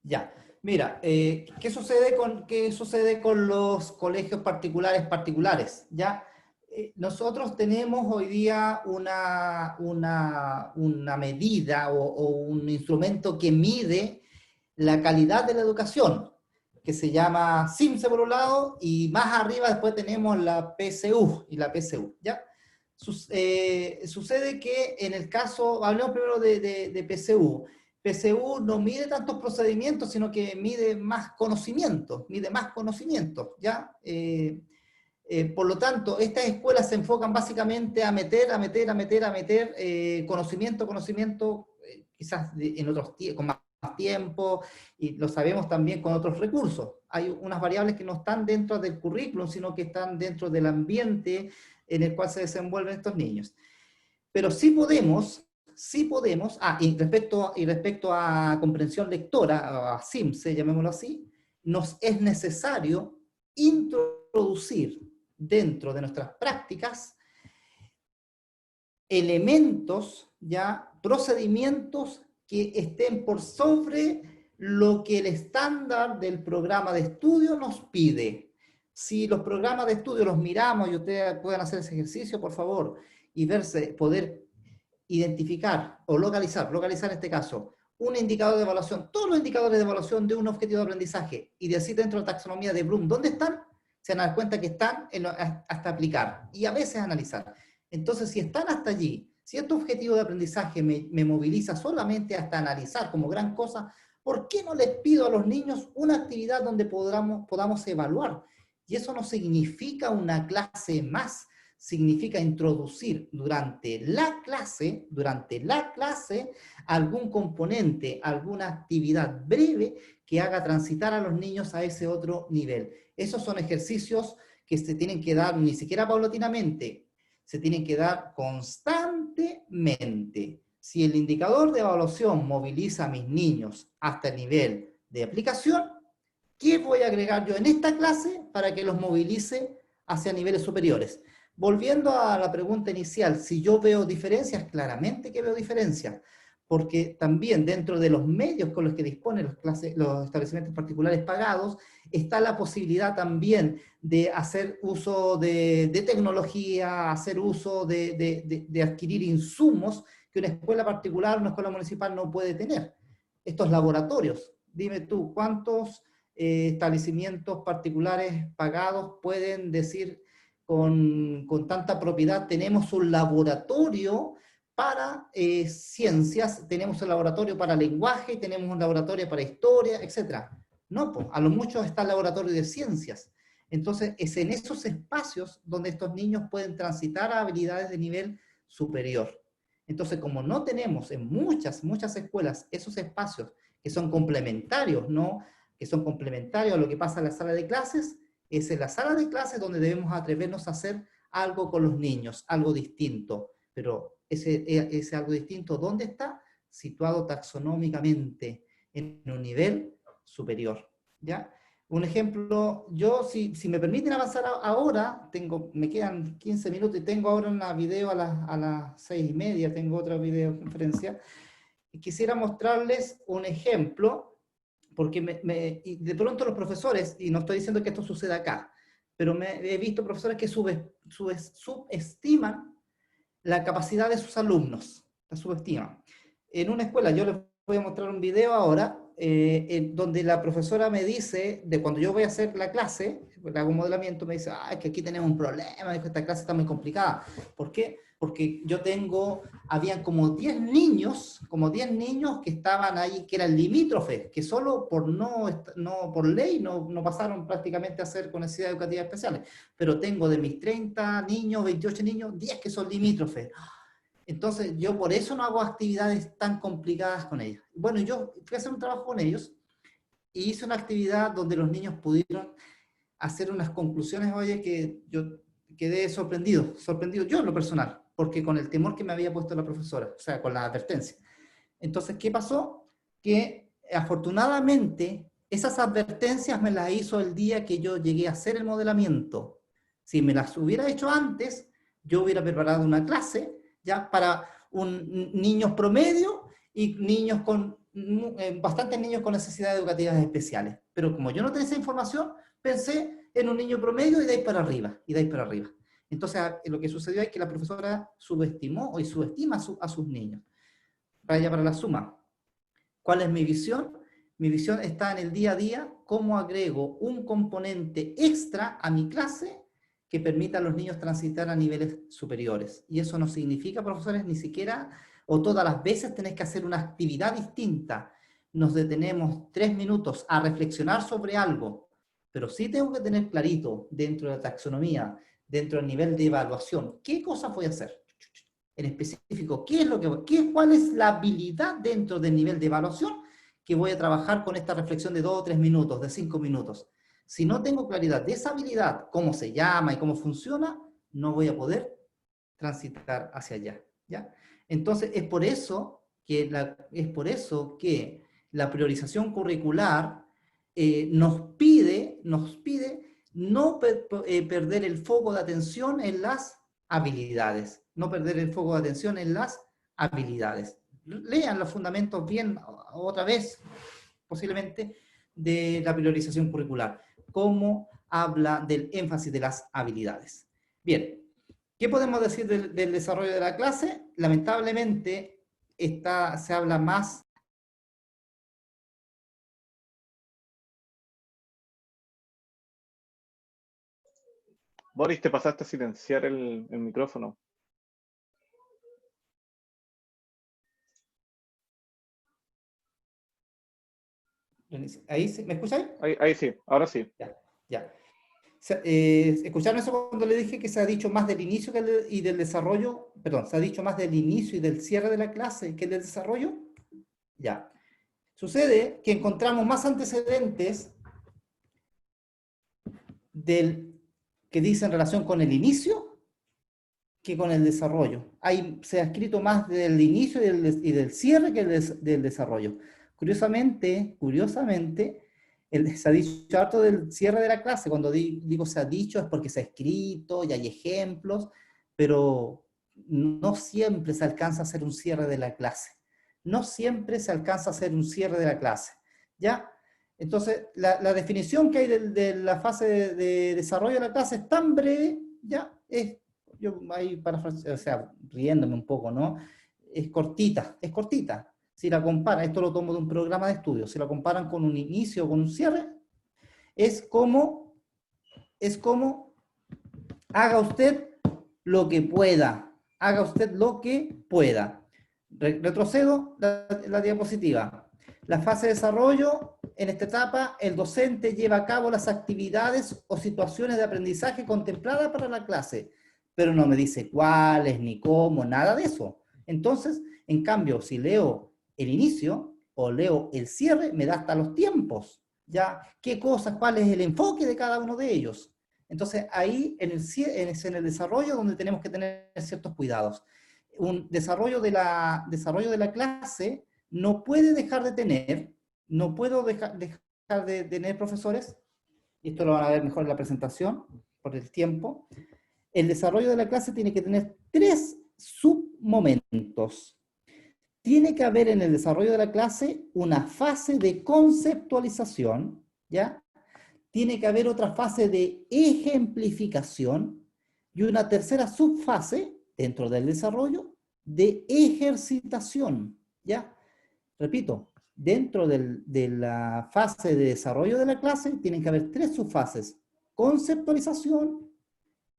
Ya, mira, ¿qué sucede con los colegios particulares? ¿Ya? Nosotros tenemos hoy día una medida o un instrumento que mide la calidad de la educación, que se llama CIMSE por un lado, y más arriba después tenemos la PSU y la PSU, ¿ya? Sucede que en el caso, hablemos primero de PSU. PSU no mide tantos procedimientos, sino que mide más conocimientos, ¿ya? Por lo tanto, estas escuelas se enfocan básicamente a meter conocimiento, quizás en otros con más tiempo, y lo sabemos también con otros recursos. Hay unas variables que no están dentro del currículum, sino que están dentro del ambiente en el cual se desenvuelven estos niños. Pero sí podemos, y respecto a comprensión lectora, a CIMSE, llamémoslo así, nos es necesario introducir dentro de nuestras prácticas elementos, ya, procedimientos que estén por sobre lo que el estándar del programa de estudio nos pide. Si los programas de estudio los miramos, y ustedes pueden hacer ese ejercicio, por favor, y poder identificar o localizar en este caso, un indicador de evaluación, todos los indicadores de evaluación de un objetivo de aprendizaje, y decir dentro de la taxonomía de Bloom, ¿dónde están? Se van a dar cuenta que están hasta aplicar, y a veces analizar. Entonces, si están hasta allí, si este objetivo de aprendizaje me moviliza solamente hasta analizar como gran cosa, ¿por qué no les pido a los niños una actividad donde podamos evaluar? Y eso no significa una clase más, significa introducir durante la clase, algún componente, alguna actividad breve que haga transitar a los niños a ese otro nivel. Esos son ejercicios que se tienen que dar ni siquiera paulatinamente, se tienen que dar constantemente. Si el indicador de evaluación moviliza a mis niños hasta el nivel de aplicación, ¿qué voy a agregar yo en esta clase para que los movilice hacia niveles superiores? Volviendo a la pregunta inicial, si yo veo diferencias, claramente que veo diferencias, porque también dentro de los medios con los que disponen los establecimientos particulares pagados, está la posibilidad también de hacer uso de tecnología, hacer uso de adquirir insumos que una escuela particular, una escuela municipal no puede tener. Estos laboratorios, dime tú, ¿cuántos establecimientos particulares pagados pueden decir con tanta propiedad, tenemos un laboratorio para ciencias, tenemos un laboratorio para lenguaje, tenemos un laboratorio para historia, etc.? No, pues, a lo mucho está el laboratorio de ciencias. Entonces, es en esos espacios donde estos niños pueden transitar a habilidades de nivel superior. Entonces, como no tenemos en muchas escuelas esos espacios que son complementarios, ¿no? Que son complementarios a lo que pasa en la sala de clases, es en la sala de clases donde debemos atrevernos a hacer algo con los niños, algo distinto. Pero ese algo distinto, ¿dónde está? Situado taxonómicamente en un nivel superior, ¿ya? Un ejemplo, yo, si me permiten avanzar ahora, me quedan 15 minutos y tengo ahora una video a las 6:30, tengo otra videoconferencia, y quisiera mostrarles un ejemplo, porque y de pronto los profesores, y no estoy diciendo que esto suceda acá, pero he visto profesores que subestiman la capacidad de sus alumnos, la subestiman. En una escuela, yo les voy a mostrar un video ahora, donde la profesora me dice, de cuando yo voy a hacer la clase, le hago un modelamiento, me dice, es que aquí tenemos un problema, esta clase está muy complicada. ¿Por qué? Porque habían como 10 niños que estaban ahí, que eran limítrofes, que solo por ley no pasaron prácticamente a ser con necesidades educativas especiales. Pero tengo de mis 30 niños, 28 niños, 10 que son limítrofes. Entonces, yo por eso no hago actividades tan complicadas con ellos. Bueno, yo fui a hacer un trabajo con ellos y hice una actividad donde los niños pudieron hacer unas conclusiones, oye, que yo quedé sorprendido yo en lo personal, porque con el temor que me había puesto la profesora, o sea, con la advertencia. Entonces, ¿qué pasó? Que afortunadamente esas advertencias me las hizo el día que yo llegué a hacer el modelamiento. Si me las hubiera hecho antes, yo hubiera preparado una clase ya para niños promedio y bastantes niños con necesidades educativas especiales. Pero como yo no tenía esa información, pensé en un niño promedio y de ahí para arriba, Entonces, lo que sucedió es que la profesora subestimó y subestima a sus niños. Para la suma, ¿cuál es mi visión? Mi visión está en el día a día, cómo agrego un componente extra a mi clase que permita a los niños transitar a niveles superiores. Y eso no significa, profesores, ni siquiera, o todas las veces tenés que hacer una actividad distinta. Nos detenemos 3 minutos a reflexionar sobre algo, pero sí tengo que tener clarito dentro de la taxonomía, dentro del nivel de evaluación, ¿qué cosas voy a hacer? En específico, ¿cuál es la habilidad dentro del nivel de evaluación que voy a trabajar con esta reflexión de 2 o 3 minutos, de 5 minutos? Si no tengo claridad de esa habilidad, cómo se llama y cómo funciona, no voy a poder transitar hacia allá, ¿ya? Entonces, es por eso que la priorización curricular nos pide no perder el foco de atención en las habilidades. Lean los fundamentos bien otra vez, posiblemente, de la priorización curricular. Cómo habla del énfasis de las habilidades. Bien, ¿qué podemos decir del desarrollo de la clase? Lamentablemente, se habla más Boris, te pasaste a silenciar el micrófono. ¿Ahí ¿me escucháis? Ahí sí, ahora sí. Ya. ¿Escucharon eso cuando le dije que se ha dicho más del inicio y del desarrollo? Perdón, se ha dicho más del inicio y del cierre de la clase que del desarrollo. Ya. Sucede que encontramos más antecedentes que dicen relación con el inicio que con el desarrollo. Se ha escrito más del inicio y del cierre que del desarrollo. Curiosamente, se ha dicho harto del cierre de la clase. Cuando digo se ha dicho es porque se ha escrito y hay ejemplos, pero no siempre se alcanza a hacer un cierre de la clase. No siempre se alcanza a hacer un cierre de la clase. ¿Ya? Entonces, la definición que hay de la fase de desarrollo de la clase es tan breve, ¿ya? Yo ahí riéndome un poco, ¿no? Es cortita. Si la compara, esto lo tomo de un programa de estudio, si la comparan con un inicio o con un cierre, es como haga usted lo que pueda. Haga usted lo que pueda. Retrocedo la diapositiva. La fase de desarrollo, en esta etapa, el docente lleva a cabo las actividades o situaciones de aprendizaje contempladas para la clase, pero no me dice cuáles, ni cómo, nada de eso. Entonces, en cambio, si leo el inicio o leo el cierre, me da hasta los tiempos, ya, qué cosas, cuál es el enfoque de cada uno de ellos. Entonces, ahí es en el desarrollo donde tenemos que tener ciertos cuidados. Un desarrollo de la clase no puede dejar de tener, no puedo dejar de tener, profesores, y esto lo van a ver mejor en la presentación, por el tiempo. El desarrollo de la clase tiene que tener 3 submomentos. Tiene que haber en el desarrollo de la clase una fase de conceptualización, ¿ya? Tiene que haber otra fase de ejemplificación y una tercera subfase, dentro del desarrollo, de ejercitación, ¿ya? Repito, dentro de la fase de desarrollo de la clase tienen que haber 3 subfases: conceptualización,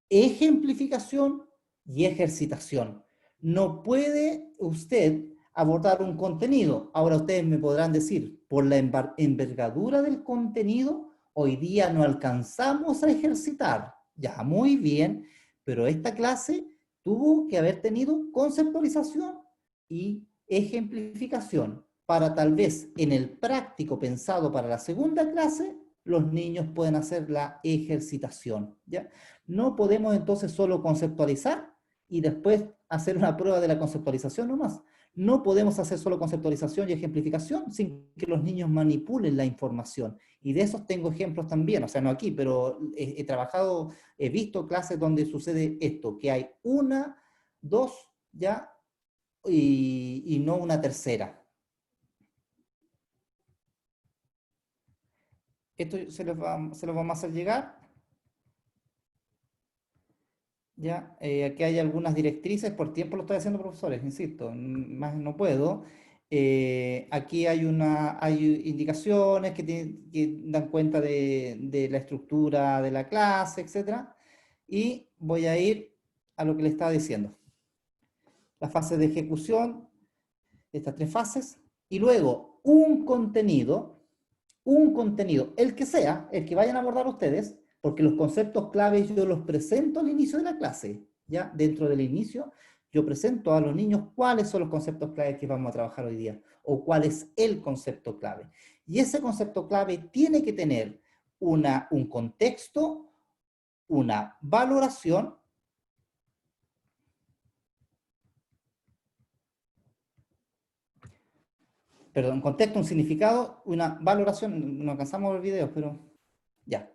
ejemplificación y ejercitación. No puede usted abordar un contenido. Ahora ustedes me podrán decir, por la envergadura del contenido, hoy día no alcanzamos a ejercitar. Ya, muy bien, pero esta clase tuvo que haber tenido conceptualización y ejemplificación para tal vez en el práctico pensado para la segunda clase, los niños pueden hacer la ejercitación, ¿ya? No podemos entonces solo conceptualizar y después hacer una prueba de la conceptualización nomás. No podemos hacer solo conceptualización y ejemplificación sin que los niños manipulen la información. Y de esos tengo ejemplos también, o sea, no aquí, pero he visto clases donde sucede esto, que hay 1, 2, ¿ya? Y no una tercera. Esto se los vamos a hacer llegar. Ya, aquí hay algunas directrices, por tiempo lo estoy haciendo, profesores, insisto, más no puedo. Aquí hay indicaciones que dan cuenta de la estructura de la clase, etc. Y voy a ir a lo que le estaba diciendo. La fase de ejecución, estas 3 fases, y luego un contenido, el que sea, el que vayan a abordar ustedes, porque los conceptos claves yo los presento al inicio de la clase, ¿ya? Dentro del inicio, yo presento a los niños cuáles son los conceptos claves que vamos a trabajar hoy día, o cuál es el concepto clave. Y ese concepto clave tiene que tener un contexto, una valoración, perdón, un contexto, un significado, una valoración, no alcanzamos a ver videos, pero ya.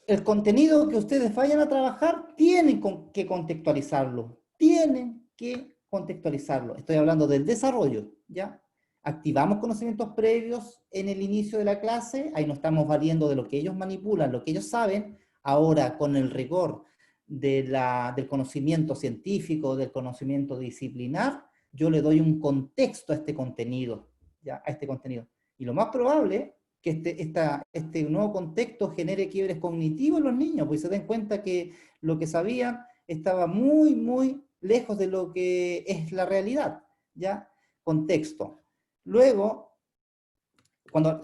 El contenido que ustedes vayan a trabajar tienen que contextualizarlo. Estoy hablando del desarrollo, ¿ya? Activamos conocimientos previos en el inicio de la clase, ahí nos estamos valiendo de lo que ellos manipulan, lo que ellos saben. Ahora, con el rigor del conocimiento científico, del conocimiento disciplinar, yo le doy un contexto a este contenido, ¿ya? A este contenido. Y lo más probable que este nuevo contexto genere quiebres cognitivos en los niños, pues se den cuenta que lo que sabían estaba muy, muy lejos de lo que es la realidad, ¿ya? Contexto. Luego, cuando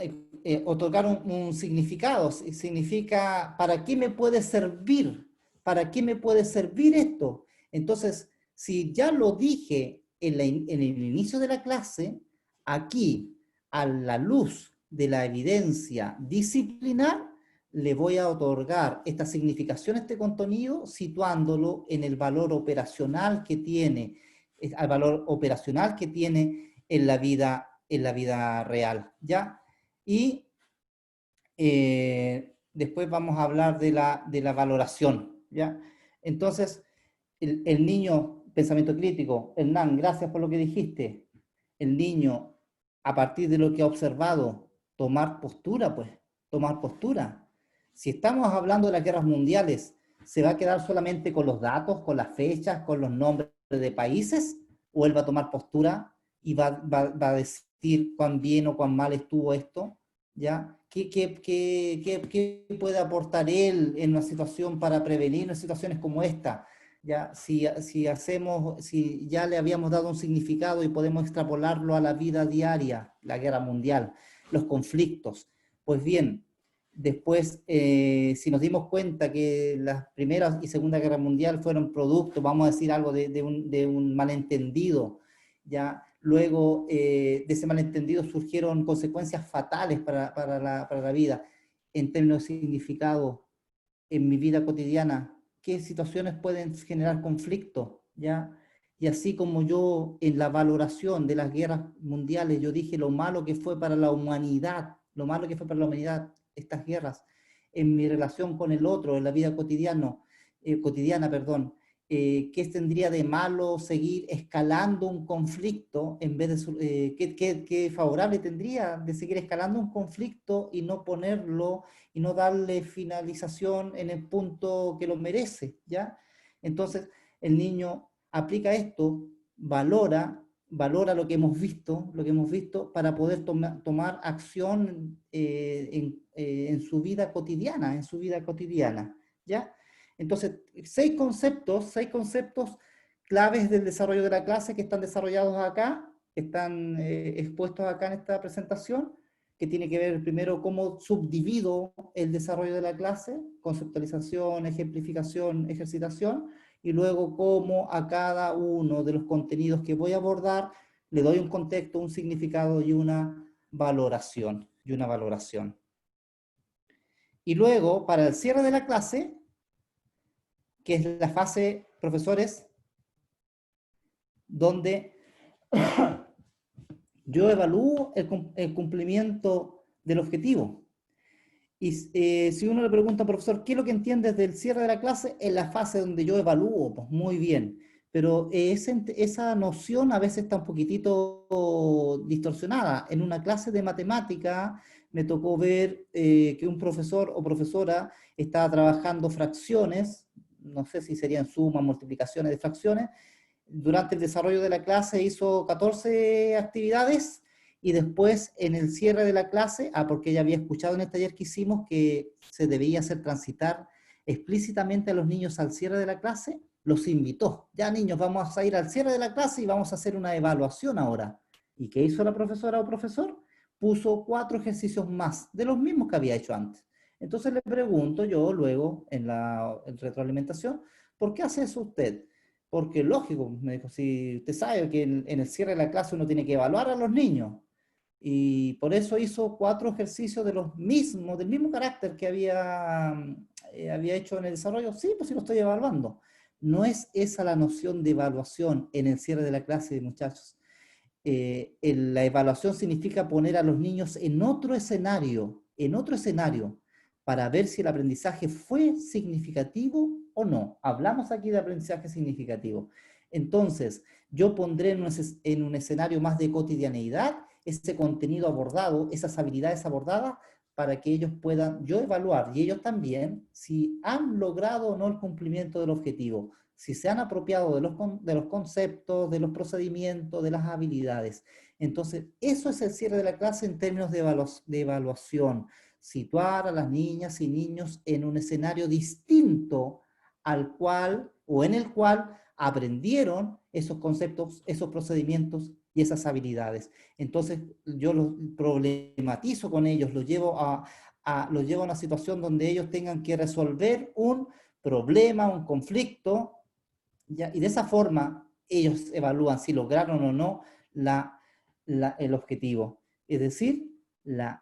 otorgar un significado, significa, ¿para qué me puede servir? ¿Para qué me puede servir esto? Entonces, si ya lo dije en el inicio de la clase, aquí, a la luz de la evidencia disciplinar, le voy a otorgar esta significación a este contenido, situándolo en el valor operacional que tiene, al valor operacional que tiene en la vida real, ¿ya? Y después vamos a hablar de la valoración, ¿ya? Entonces, el niño, pensamiento crítico, Hernán, gracias por lo que dijiste. El niño, a partir de lo que ha observado, tomar postura, pues, tomar postura. Si estamos hablando de las guerras mundiales, ¿se va a quedar solamente con los datos, con las fechas, con los nombres de países? ¿O él va a tomar postura y va a decir cuán bien o cuán mal estuvo esto? ¿Ya? ¿Qué puede aportar él en una situación para prevenir en situaciones como esta? ¿Ya? Si ya le habíamos dado un significado y podemos extrapolarlo a la vida diaria, la guerra mundial, los conflictos. Pues bien, después, si nos dimos cuenta que las Primera y Segunda Guerra Mundial fueron producto, vamos a decir algo, de un malentendido, ¿ya? Luego de ese malentendido surgieron consecuencias fatales para la vida, en términos de significado, en mi vida cotidiana, qué situaciones pueden generar conflicto, ¿ya? Y así como yo en la valoración de las guerras mundiales, yo dije lo malo que fue para la humanidad, estas guerras, en mi relación con el otro, en la vida cotidiana, ¿qué tendría de malo seguir escalando un conflicto en vez de, qué favorable tendría de seguir escalando un conflicto y no ponerlo y no darle finalización en el punto que lo merece, ¿ya? Entonces, el niño aplica esto, valora lo que hemos visto para poder tomar acción en su vida cotidiana, ¿ya? Entonces, seis conceptos claves del desarrollo de la clase que están desarrollados acá, que están expuestos acá en esta presentación, que tiene que ver primero cómo subdivido el desarrollo de la clase, conceptualización, ejemplificación, ejercitación, y luego cómo a cada uno de los contenidos que voy a abordar le doy un contexto, un significado y una valoración. Y luego, para el cierre de la clase, que es la fase, profesores, donde yo evalúo el cumplimiento del objetivo. Y si uno le pregunta al profesor, ¿qué es lo que entiendes del cierre de la clase? En la fase donde yo evalúo, pues muy bien. Pero esa noción a veces está un poquitito distorsionada. En una clase de matemática me tocó ver que un profesor o profesora estaba trabajando fracciones, no sé si serían sumas, multiplicaciones de fracciones. Durante el desarrollo de la clase hizo 14 actividades y después en el cierre de la clase, porque ella había escuchado en el taller que hicimos que se debía hacer transitar explícitamente a los niños al cierre de la clase, los invitó. Ya niños, vamos a ir al cierre de la clase y vamos a hacer una evaluación ahora. ¿Y qué hizo la profesora o profesor? Puso 4 ejercicios más, de los mismos que había hecho antes. Entonces le pregunto yo luego en la retroalimentación, ¿por qué hace eso usted? Porque lógico, me dijo, si usted sabe que en el cierre de la clase uno tiene que evaluar a los niños, y por eso hizo 4 ejercicios del mismo carácter que había hecho en el desarrollo. Sí, pues sí lo estoy evaluando. No es esa la noción de evaluación en el cierre de la clase, muchachos. La evaluación significa poner a los niños en otro escenario, para ver si el aprendizaje fue significativo o no. Hablamos aquí de aprendizaje significativo. Entonces, yo pondré en un escenario más de cotidianeidad ese contenido abordado, esas habilidades abordadas, para que ellos puedan yo evaluar, y ellos también, si han logrado o no el cumplimiento del objetivo, si se han apropiado de los conceptos, de los procedimientos, de las habilidades. Entonces, eso es el cierre de la clase en términos de evaluación. Situar a las niñas y niños en un escenario distinto al cual, o en el cual, aprendieron esos conceptos, esos procedimientos y esas habilidades. Entonces, yo los problematizo con ellos, los llevo a una situación donde ellos tengan que resolver un problema, un conflicto, ¿ya? Y de esa forma ellos evalúan si lograron o no el objetivo. Es decir,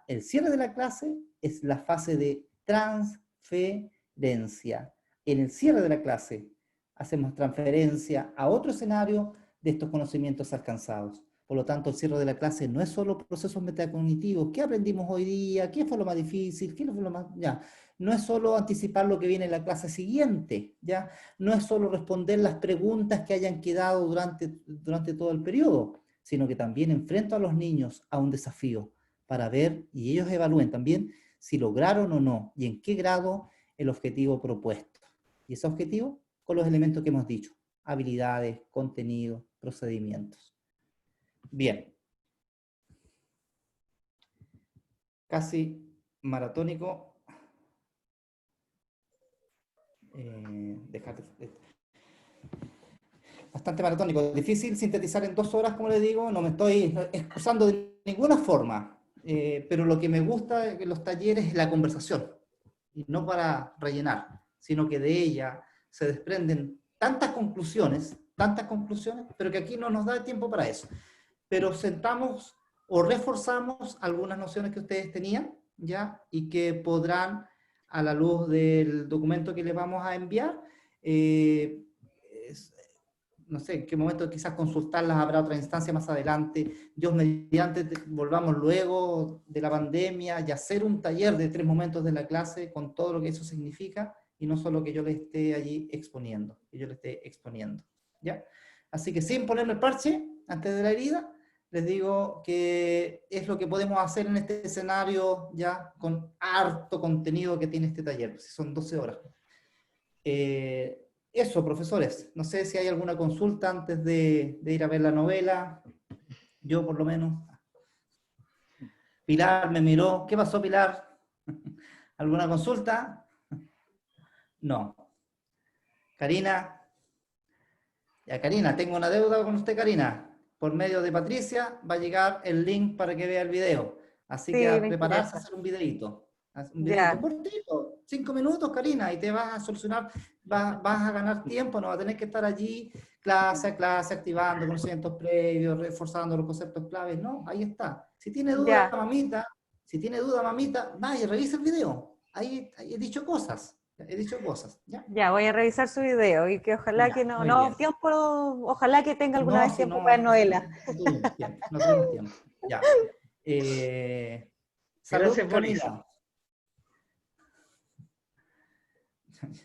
el cierre de la clase es la fase de transferencia. En el cierre de la clase hacemos transferencia a otro escenario de estos conocimientos alcanzados. Por lo tanto, el cierre de la clase no es solo procesos metacognitivos. ¿Qué aprendimos hoy día? ¿Qué fue lo más difícil? ¿Qué fue lo más...? Ya. No es solo anticipar lo que viene en la clase siguiente, ¿ya? No es solo responder las preguntas que hayan quedado durante todo el periodo, sino que también enfrento a los niños a un desafío para ver, y ellos evalúen también, si lograron o no, y en qué grado el objetivo propuesto. Y ese objetivo con los elementos que hemos dicho, habilidades, contenido, procedimientos. Bien. Casi maratónico. Bastante maratónico. Difícil sintetizar en 2 horas, como les digo, no me estoy excusando de ninguna forma. Pero lo que me gusta de los talleres es la conversación. Y no para rellenar, sino que de ella se desprenden tantas conclusiones, pero que aquí no nos da tiempo para eso. Pero sentamos o reforzamos algunas nociones que ustedes tenían, ¿ya? Y que podrán, a la luz del documento que les vamos a enviar, no sé en qué momento quizás consultarlas, habrá otra instancia más adelante, Dios mediante, volvamos luego de la pandemia y hacer un taller de 3 momentos de la clase con todo lo que eso significa, y no solo que yo les esté allí exponiendo, ¿ya? Así que sin ponerle el parche antes de la herida, les digo que es lo que podemos hacer en este escenario ya con harto contenido que tiene este taller, pues son 12 horas. Eso, profesores, no sé si hay alguna consulta antes de ir a ver la novela, yo por lo menos. Pilar me miró, ¿qué pasó, Pilar? ¿Alguna consulta? No. Karina, ya Karina, tengo una deuda con usted, Karina. Por medio de Patricia va a llegar el link para que vea el video. Así que a prepararse a hacer un videito. Un videito cortito, 5 minutos, Karina, y te vas a solucionar, vas a ganar tiempo, no vas a tener que estar allí clase a clase, activando conocimientos previos, reforzando los conceptos claves, no, ahí está. Si tiene duda, mamita, vaya, revisa el video. Ahí he dicho cosas. ¿ya? Voy a revisar su video y que ojalá que ojalá que tenga alguna vez tiempo para novela. No tuvimos tiempo. Ya. Salud, Karina.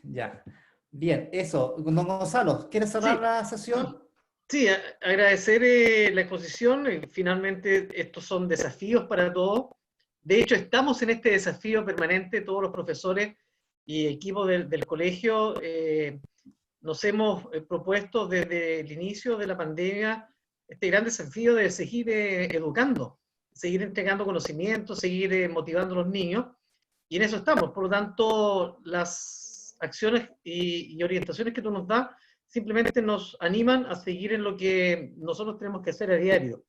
Ya. Bien, eso. Don Gonzalo, ¿quieres cerrar la sesión? Sí, agradecer la exposición. Finalmente, estos son desafíos para todos. De hecho, estamos en este desafío permanente, todos los profesores y equipo del colegio. Nos hemos propuesto desde el inicio de la pandemia este gran desafío de seguir educando, seguir entregando conocimientos, seguir motivando a los niños, y en eso estamos. Por lo tanto, las acciones y orientaciones que tú nos das simplemente nos animan a seguir en lo que nosotros tenemos que hacer a diario.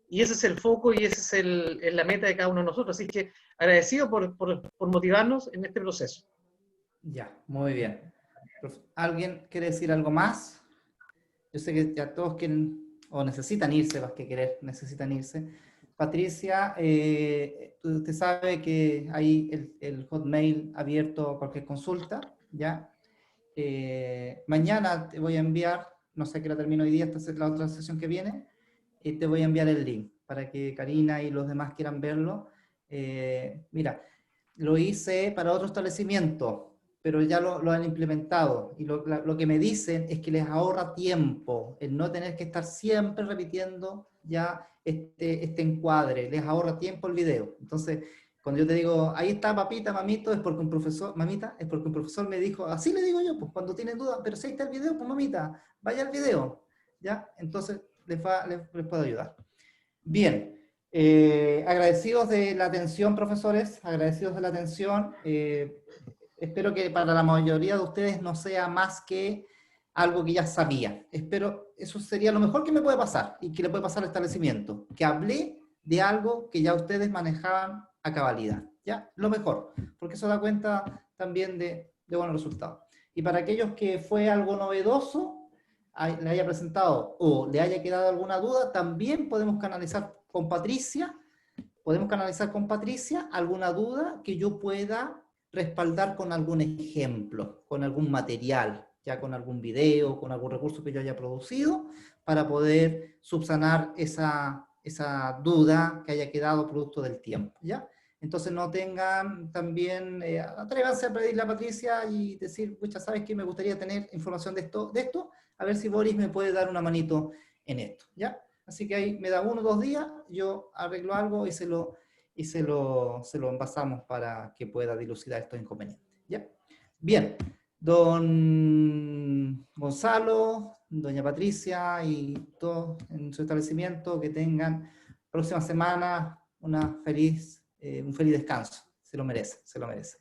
Y ese es el foco y esa es la meta de cada uno de nosotros. Así que agradecido por motivarnos en este proceso. Ya, muy bien. ¿Alguien quiere decir algo más? Yo sé que ya todos quieren o necesitan irse, más que querer, necesitan irse. Patricia, usted sabe que hay el hotmail abierto a cualquier consulta, ¿ya? Mañana te voy a enviar, no sé qué la termino hoy día, esta es la otra sesión que viene, y te voy a enviar el link para que Karina y los demás quieran verlo. Mira, lo hice para otro establecimiento, pero ya lo han implementado, y lo que me dicen es que les ahorra tiempo el no tener que estar siempre repitiendo ya este encuadre, les ahorra tiempo el video. Entonces, cuando yo te digo, ahí está papita, mamito, es porque un profesor me dijo, así le digo yo, pues cuando tienen dudas, pero si ahí está el video, pues mamita, vaya al video, ¿ya? Entonces les puedo ayudar. Bien, agradecidos de la atención, profesores, agradecidos de la atención. Espero que para la mayoría de ustedes no sea más que algo que ya sabía. Espero, eso sería lo mejor que me puede pasar y que le puede pasar al establecimiento, que hablé de algo que ya ustedes manejaban a cabalidad. ¿Ya? Lo mejor, porque eso da cuenta también de buenos resultados. Y para aquellos que fue algo novedoso, le haya presentado o le haya quedado alguna duda, también podemos canalizar con Patricia alguna duda que yo pueda respaldar con algún ejemplo, con algún material, ya con algún video, con algún recurso que yo haya producido, para poder subsanar esa duda que haya quedado producto del tiempo, ¿ya? Entonces no tengan también, atrévanse a pedirle a Patricia y decir, pucha, ¿sabes qué? Me gustaría tener información de esto, a ver si Boris me puede dar una manito en esto, ¿ya? Así que ahí me da 1 o 2 días, yo arreglo algo y se lo envasamos para que pueda dilucidar estos inconvenientes, ¿ya? Bien, don Gonzalo, doña Patricia y todos en su establecimiento, que tengan próxima semana un feliz descanso. Se lo merece, se lo merece.